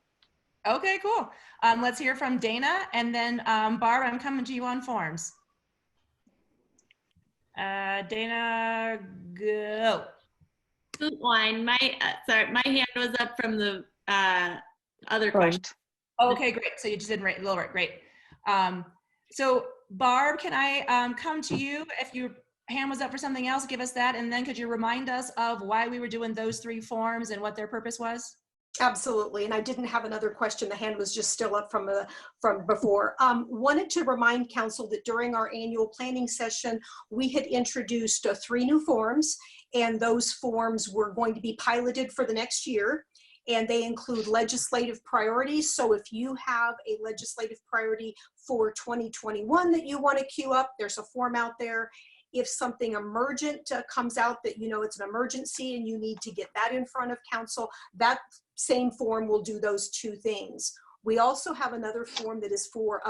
Okay, cool. Let's hear from Dana, and then Barb, I'm coming to you on forms. Dana, go. Scoot line. My hand was up from the other question. Okay, great. So you just didn't lower it. Great. So Barb, can I come to you? If your hand was up for something else, give us that. And then could you remind us of why we were doing those 3 forms and what their purpose was? Absolutely, and I didn't have another question. The hand was just still up from before. Wanted to remind council that during our annual planning session, we had introduced 3 new forms, and those forms were going to be piloted for the next year, and they include legislative priorities. So if you have a legislative priority for 2021 that you want to queue up, there's a form out there. If something emergent comes out that you know it's an emergency and you need to get that in front of council, that same form will do those 2 things. We also have another form that is for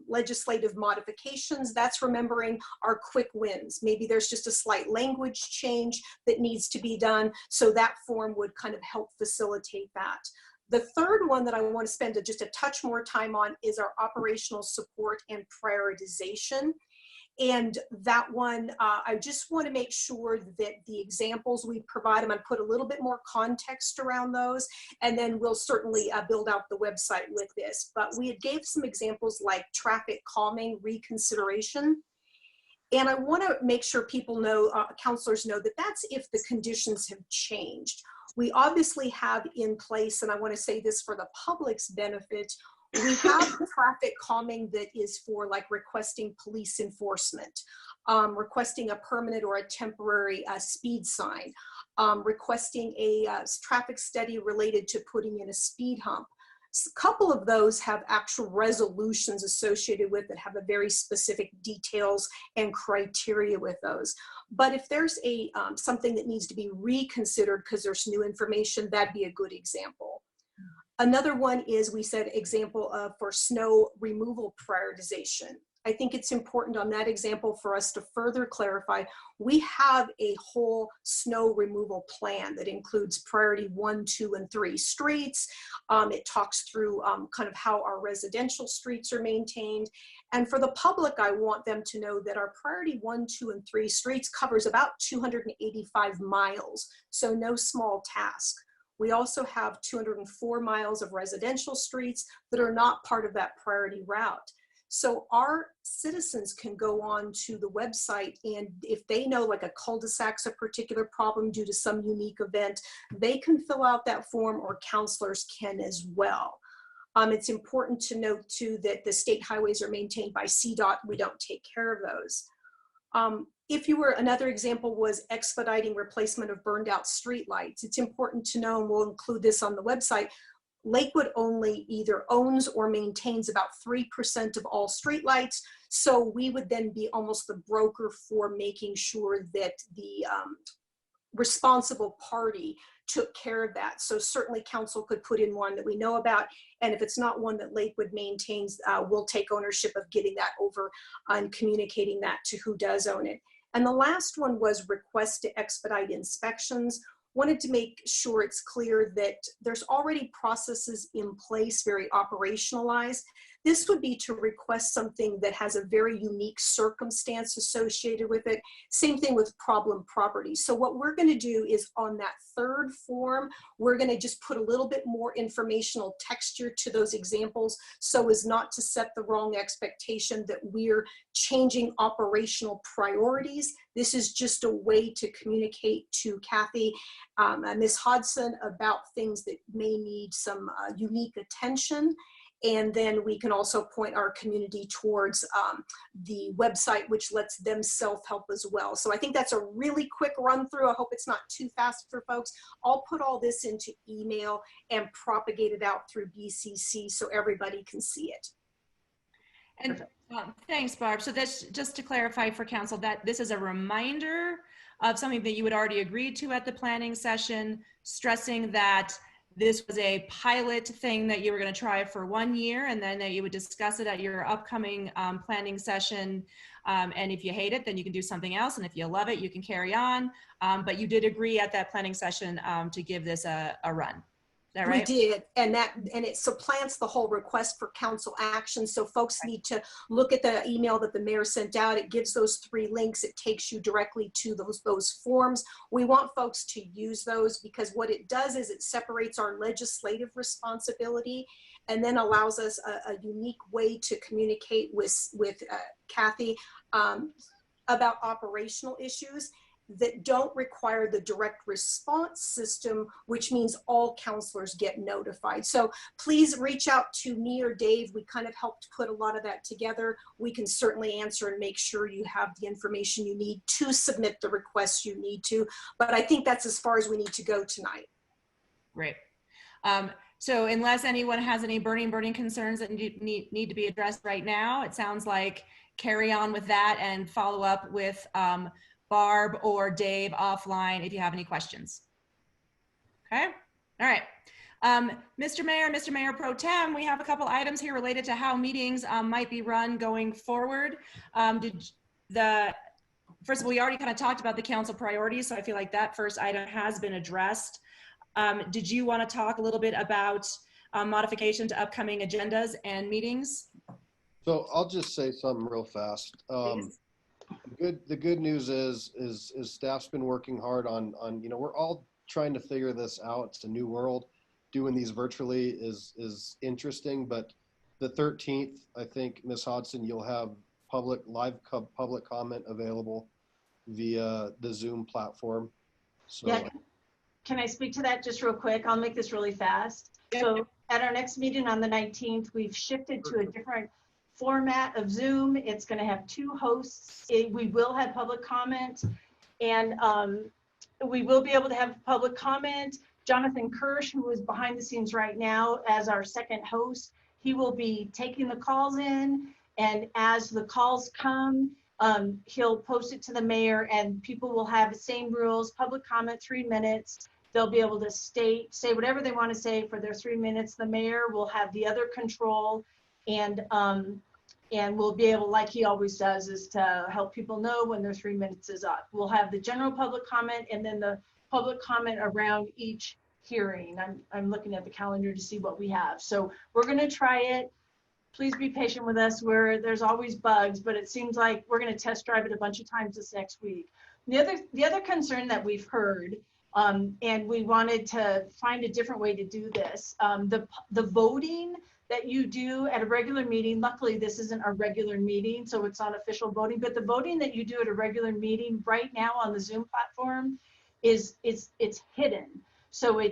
legislative modifications. That's remembering our quick wins. Maybe there's just a slight language change that needs to be done. So that form would kind of help facilitate that. The third one that I want to spend just a touch more time on is our operational support and prioritization. And that one, I just want to make sure that the examples we provide, I'm going to put a little bit more context around those, and then we'll certainly build out the website with this. But we had gave some examples like traffic calming reconsideration. And I want to make sure people know, counselors know that that's if the conditions have changed. We obviously have in place, and I want to say this for the public's benefit, we have traffic calming that is for like requesting police enforcement, requesting a permanent or a temporary speed sign, requesting a traffic study related to putting in a speed hump. A couple of those have actual resolutions associated with it, have a very specific details and criteria with those. But if there's a something that needs to be reconsidered because there's new information, that'd be a good example. Another one is, we said, example of for snow removal prioritization. I think it's important on that example for us to further clarify, we have a whole snow removal plan that includes priority 1, 2, and 3 streets. It talks through kind of how our residential streets are maintained. And for the public, I want them to know that our priority 1, 2, and 3 streets covers about 285 miles, so no small task. We also have 204 miles of residential streets that are not part of that priority route. So our citizens can go on to the website, and if they know like a cul-de-sac's a particular problem due to some unique event, they can fill out that form, or counselors can as well. It's important to note too that the state highways are maintained by CDOT. We don't take care of those. If you were, another example was expediting replacement of burned out streetlights. It's important to know, and we'll include this on the website, Lakewood only either owns or maintains about 3% of all streetlights. So we would then be almost the broker for making sure that the responsible party took care of that. So certainly council could put in one that we know about. And if it's not one that Lakewood maintains, we'll take ownership of getting that over and communicating that to who does own it. And the last one was request to expedite inspections. Wanted to make sure it's clear that there's already processes in place, very operationalized, This would be to request something that has a very unique circumstance associated with it. Same thing with problem property. So what we're going to do is on that third form, we're going to just put a little bit more informational texture to those examples so as not to set the wrong expectation that we're changing operational priorities. This is just a way to communicate to Kathy and Ms. Hodson about things that may need some unique attention. And then we can also point our community towards the website, which lets them self-help as well. So I think that's a really quick run through. I hope it's not too fast for folks. I'll put all this into email and propagate it out through BCC so everybody can see it. And thanks, Barb. So that's just to clarify for council that this is a reminder of something that you had already agreed to at the planning session, stressing that this was a pilot thing that you were going to try for 1 year, and then that you would discuss it at your upcoming planning session. And if you hate it, then you can do something else. And if you love it, you can carry on. But you did agree at that planning session to give this a run. Is that right? We did, and it supplants the whole request for council action. So folks need to look at the email that the mayor sent out. It gives those 3 links. It takes you directly to those forms. We want folks to use those because what it does is it separates our legislative responsibility and then allows us a unique way to communicate with Kathy about operational issues that don't require the direct response system, which means all counselors get notified. So please reach out to me or Dave. We kind of helped put a lot of that together. We can certainly answer and make sure you have the information you need to submit the requests you need to. But I think that's as far as we need to go tonight. Great. So unless anyone has any burning concerns that need to be addressed right now, it sounds like carry on with that and follow up with Barb or Dave offline if you have any questions. Okay, all right. Mr. Mayor Pro Tem, we have a couple items here related to how meetings might be run going forward. First of all, we already kind of talked about the council priorities, so I feel like that first item has been addressed. Did you want to talk a little bit about modification to upcoming agendas and meetings? So I'll just say something real fast. The good news is staff's been working hard on, we're all trying to figure this out. It's a new world. Doing these virtually is interesting, but the 13th, I think, Ms. Hodson, you'll have live public comment available via the Zoom platform. So, yeah, can I speak to that just real quick? I'll make this really fast. Yeah. So at our next meeting on the 19th, we've shifted to a different format of Zoom. It's going to have 2 hosts. We will have public comment, and we will be able to have public comment. Jonathan Kirsch, who is behind the scenes right now as our second host, he will be taking the calls in, and as the calls come, he'll post it to the mayor, and people will have the same rules. Public comment, 3 minutes. They'll be able to say whatever they want to say for their 3 minutes. The mayor will have the other control, and we'll be able, like he always does, is to help people know when their 3 minutes is up. We'll have the general public comment and then the public comment around each hearing. I'm looking at the calendar to see what we have. So we're going to try it. Please be patient with us. There's always bugs, but it seems like we're going to test drive it a bunch of times this next week. The other concern that we've heard, and we wanted to find a different way to do this, the voting that you do at a regular meeting, luckily this isn't a regular meeting, so it's not official voting, but the voting that you do at a regular meeting right now on the Zoom platform it's hidden. So we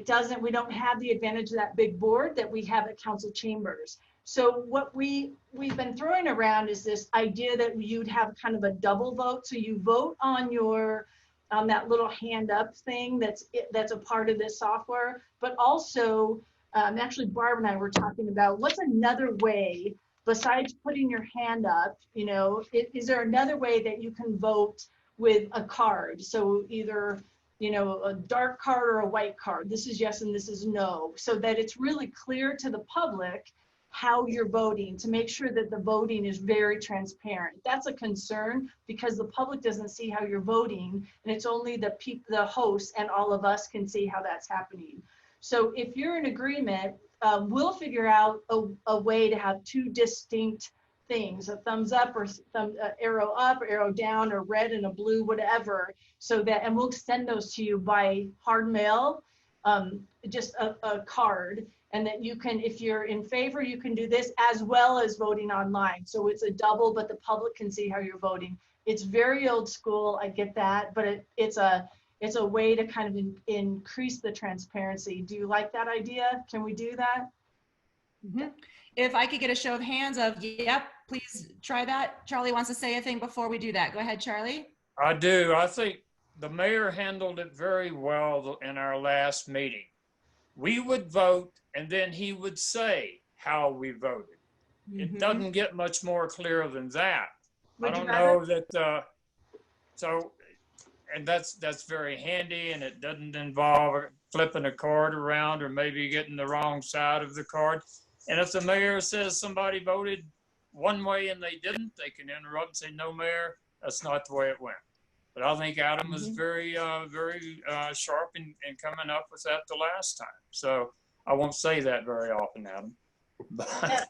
don't have the advantage of that big board that we have at council chambers. So what we've been throwing around is this idea that you'd have kind of a double vote. So you vote on that little hand up thing that's a part of this software, but also actually Barb and I were talking about what's another way besides putting your hand up, is there another way that you can vote with a card? So either, a dark card or a white card. This is yes and this is no, so that it's really clear to the public how you're voting, to make sure that the voting is very transparent. That's a concern because the public doesn't see how you're voting, and it's only the hosts and all of us can see how that's happening. So if you're in agreement, we'll figure out a way to have two distinct things, a thumbs up or arrow up, or arrow down, or red and a blue, whatever, so that, and we'll send those to you by hard mail, just a card, and that you can, if you're in favor, you can do this as well as voting online. So it's a double, but the public can see how you're voting. It's very old school, I get that, but it's a way to kind of increase the transparency. Do you like that idea? Can we do that? Mm-hmm. If I could get a show of hands of, yep, please try that. Charlie wants to say a thing before we do that. Go ahead, Charlie. I do. I think the mayor handled it very well in our last meeting. We would vote, and then he would say how we voted. It doesn't get much more clear than that. I don't know that, and that's very handy, and it doesn't involve flipping a card around or maybe getting the wrong side of the card. And if the mayor says somebody voted one way and they didn't, they can interrupt and say, no, Mayor, that's not the way it went. But I think Adam was very sharp in coming up with that the last time. So I won't say that very often, Adam.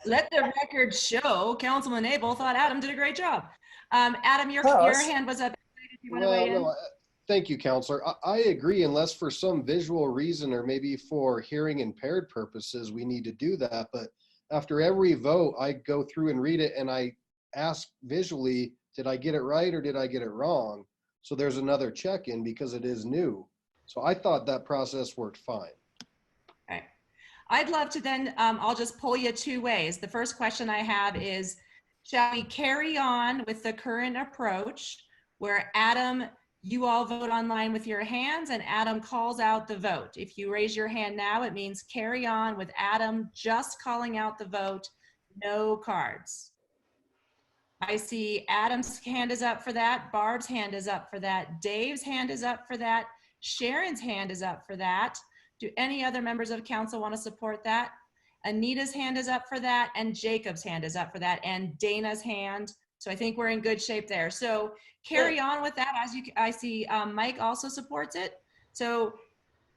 Let the record show Councilman Abel thought Adam did a great job. Adam, your hand was up. If you want to weigh in. Thank you, Counselor. I agree, unless for some visual reason or maybe for hearing impaired purposes, we need to do that. But after every vote, I go through and read it and I ask visually, did I get it right or did I get it wrong? So there's another check-in because it is new. So I thought that process worked fine. Okay. I'd love to then, I'll just pull you two ways. The first question I have is, shall we carry on with the current approach where Adam, you all vote online with your hands and Adam calls out the vote? If you raise your hand now, it means carry on with Adam just calling out the vote, no cards. I see Adam's hand is up for that. Barb's hand is up for that. Dave's hand is up for that. Sharon's hand is up for that. Do any other members of council want to support that? Anita's hand is up for that. And Jacob's hand is up for that. And Dana's hand. So I think we're in good shape there. So carry on with that. As I see Mike also supports it. So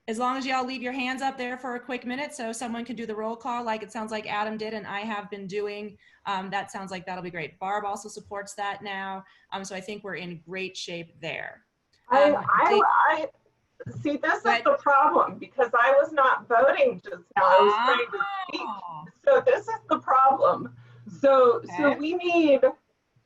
as long as y'all leave your hands up there for a quick minute so someone can do the roll call like it sounds like Adam did and I have been doing, that sounds like that'll be great. Barb also supports that now. So I think we're in great shape there. I see, this is the problem because I was not voting just now. I was trying to speak. So this is the problem. So we need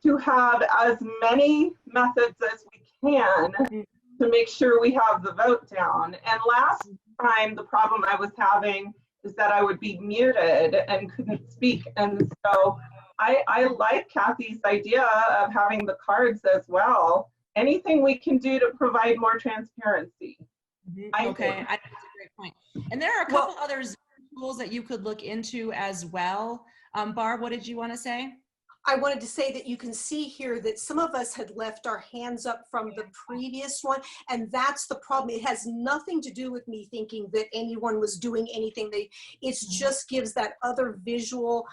to have as many methods as we can to make sure we have the vote down. And last time, the problem I was having is that I would be muted and couldn't speak. And so I like Kathy's idea of having the cards as well. Anything we can do to provide more transparency. Okay, that's a great point. And there are a couple other tools that you could look into as well. Barb, what did you want to say? I wanted to say that you can see here that some of us had left our hands up from the previous one, and that's the problem. It has nothing to do with me thinking that anyone was doing anything. It just gives that other visual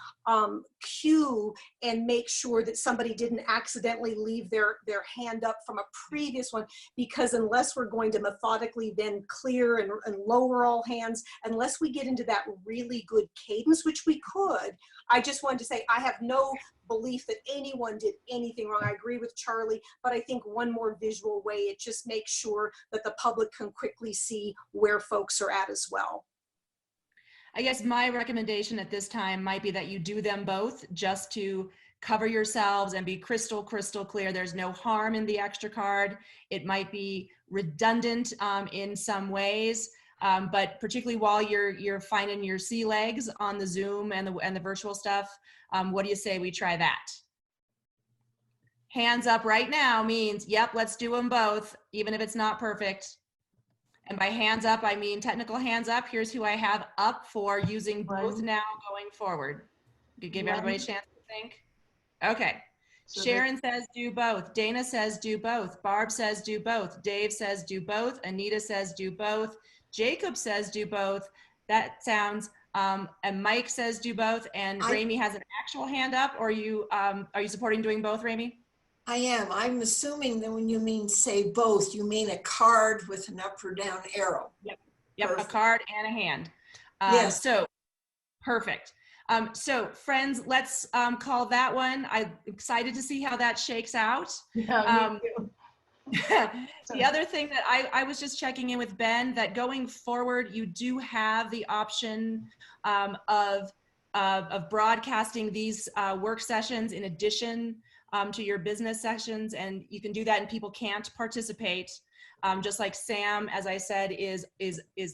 cue and make sure that somebody didn't accidentally leave their hand up from a previous one, because unless we're going to methodically then clear and lower all hands, unless we get into that really good cadence, which we could, I just wanted to say I have no belief that anyone did anything wrong. I agree with Charlie, but I think one more visual way, it just makes sure that the public can quickly see where folks are at as well. I guess my recommendation at this time might be that you do them both just to cover yourselves and be crystal clear. There's no harm in the extra card. It might be redundant in some ways, but particularly while you're finding your sea legs on the Zoom and the virtual stuff, what do you say we try that? Hands up right now means, yep, let's do them both, even if it's not perfect. And by hands up, I mean technical hands up. Here's who I have up for using both now going forward. You give everybody a chance to think. Okay. So Sharon says do both. Dana says do both. Barb says do both. Dave says do both. Anita says do both. Jacob says do both. That sounds, and Mike says do both. And Ramey has an actual hand up. Or are you supporting doing both, Ramey? I am. I'm assuming that when you mean say both, you mean a card with an up or down arrow. Yep. Yep, a Perfect. card and a hand. Yes. So perfect. So friends, let's call that one. I'm excited to see how that shakes out. Yeah, me too. The other thing that I was just checking in with Ben, that going forward, you do have the option of broadcasting these work sessions in addition to your business sessions, and you can do that and people can't participate. Just like Sam, as I said, is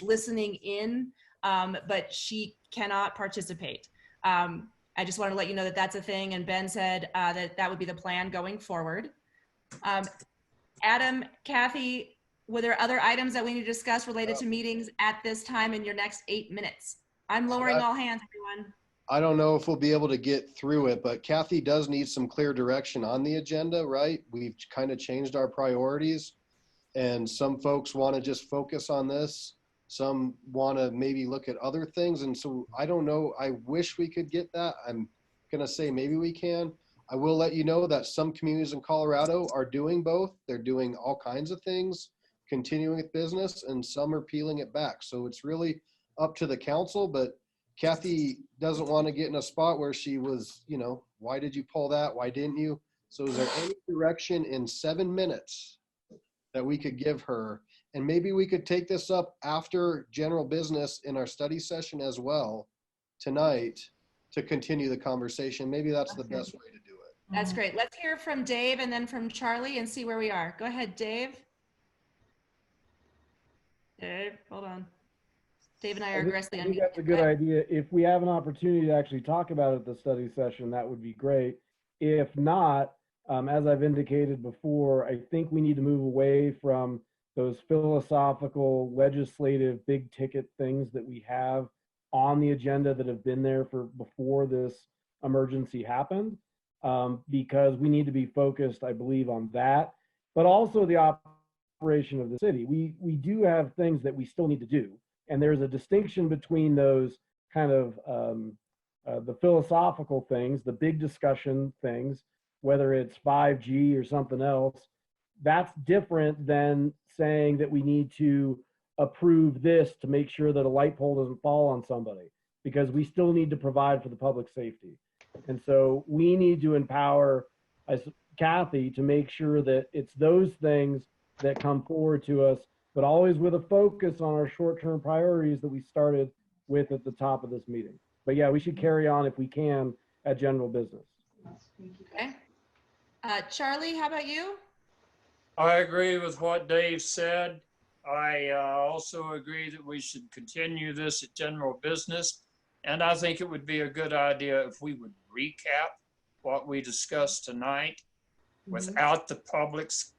listening in, but she cannot participate. I just want to let you know that that's a thing, and Ben said that would be the plan going forward. Adam, Kathy, were there other items that we need to discuss related to meetings at this time in your next 8 minutes? I'm lowering all hands, everyone. I don't know if we'll be able to get through it, but Kathy does need some clear direction on the agenda, right? We've kind of changed our priorities, and some folks want to just focus on this. Some want to maybe look at other things. And so I don't know. I wish we could get that. I'm going to say maybe we can. I will let you know that some communities in Colorado are doing both. They're doing all kinds of things, continuing with business, and some are peeling it back. So it's really up to the council, but Kathy doesn't want to get in a spot where she was, you know, why did you pull that? Why didn't you? So is there any direction in 7 minutes that we could give her? And maybe we could take this up after general business in our study session as well tonight to continue the conversation. Maybe that's the best way to do it. That's great. Let's hear from Dave and then from Charlie and see where we are. Go ahead, Dave. Dave, hold on. Dave and I are aggressively I think that's a good idea. If we have an opportunity to actually talk about it at the study session, that would be great. If not, as I've indicated before, I think we need to move away from those philosophical, legislative, big ticket things that we have on the agenda that have been there for before this emergency happened, because we need to be focused, I believe, on that, but also the operation of the city. We do have things that we still need to do, and there's a distinction between those kind of the philosophical things, the big discussion things, whether it's 5G or something else. That's different than saying that we need to approve this to make sure that a light pole doesn't fall on somebody, because we still need to provide for the public safety. And so we need to empower Kathy to make sure that it's those things that come forward to us, but always with a focus on our short-term priorities that we started with at the top of this meeting. But yeah, we should carry on if we can at general business. Okay. Charlie, how about you? I agree with what Dave said. I also agree that we should continue this at general business. And I think it would be a good idea if we would recap what we discussed tonight without the public's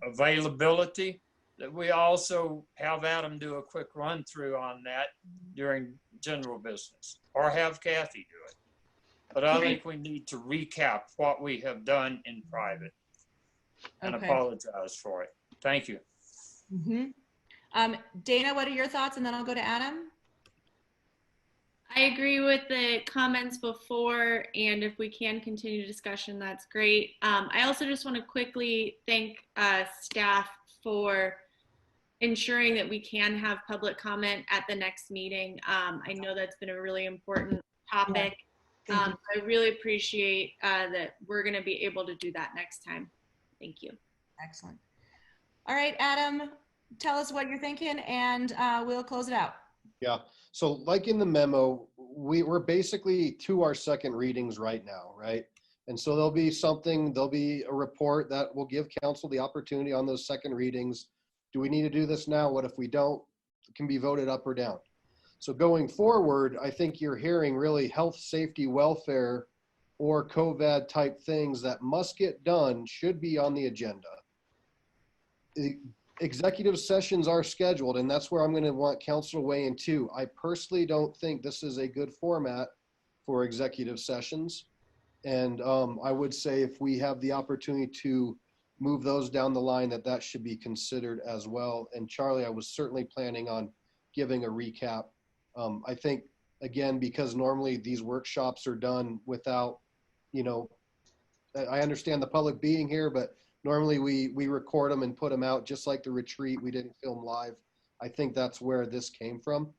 availability, that we also have Adam do a quick run through on that during general business, or have Kathy do it. But I think we need to recap what we have done in private and apologize for it. Thank you. Dana, what are your thoughts? And then I'll go to Adam. I agree with the comments before, and if we can continue discussion, that's great. I also just want to quickly thank staff for ensuring that we can have public comment at the next meeting. I know that's been a really important topic. I really appreciate that we're going to be able to do that next time. Thank you. Excellent. All right, Adam, tell us what you're thinking, and we'll close it out. Yeah. So like in the memo, we're basically to our second readings right now, right? And so there'll be a report that will give council the opportunity on those second readings. Do we need to do this now? What if we don't? It can be voted up or down. So going forward, I think you're hearing really health, safety, welfare, or COVID type things that must get done should be on the agenda. Executive sessions are scheduled, and that's where I'm going to want council to weigh in too. I personally don't think this is a good format for executive sessions. And I would say if we have the opportunity to move those down the line, that should be considered as well. And Charlie, I was certainly planning on giving a recap. I think, again, because normally these workshops are done without, you know, I understand the public being here, but normally we record them and put them out just like the retreat. We didn't film live. I think that's where this came from,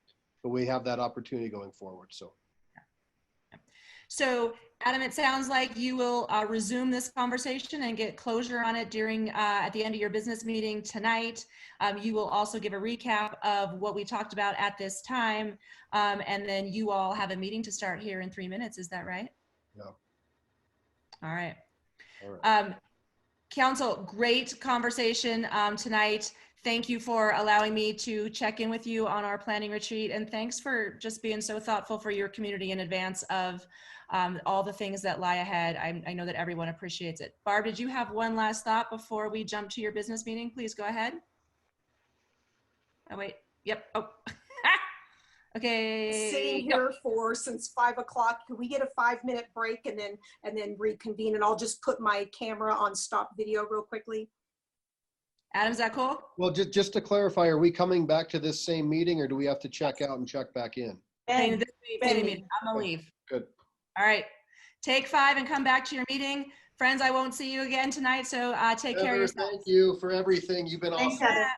but we have that opportunity going forward. So Adam, it sounds like you will resume this conversation and get closure on it during at the end of your business meeting tonight. You will also give a recap of what we talked about at this time. And then you all have a meeting to start here in 3 minutes. Is that right? Yeah. All right. All right. Council, great conversation tonight. Thank you for allowing me to check in with you on our planning retreat. And thanks for just being so thoughtful for your community in advance of all the things that lie ahead. I know that everyone appreciates it. Barb, did you have one last thought before we jump to your business meeting? Please go ahead. Oh, wait. Yep. Oh. Okay. Sitting here for since 5 o'clock. Can we get a 5-minute break and then reconvene? And I'll just put my camera on stop video real quickly. Adam, is that cool? Well, just to clarify, are we coming back to this same meeting or do we have to check out and check back in? I'm gonna leave. Good. All right. Take 5 and come back to your meeting. Friends, I won't see you again tonight, so take care of Heather, yourselves. thank you for everything. You've been Thanks, awesome. Heather.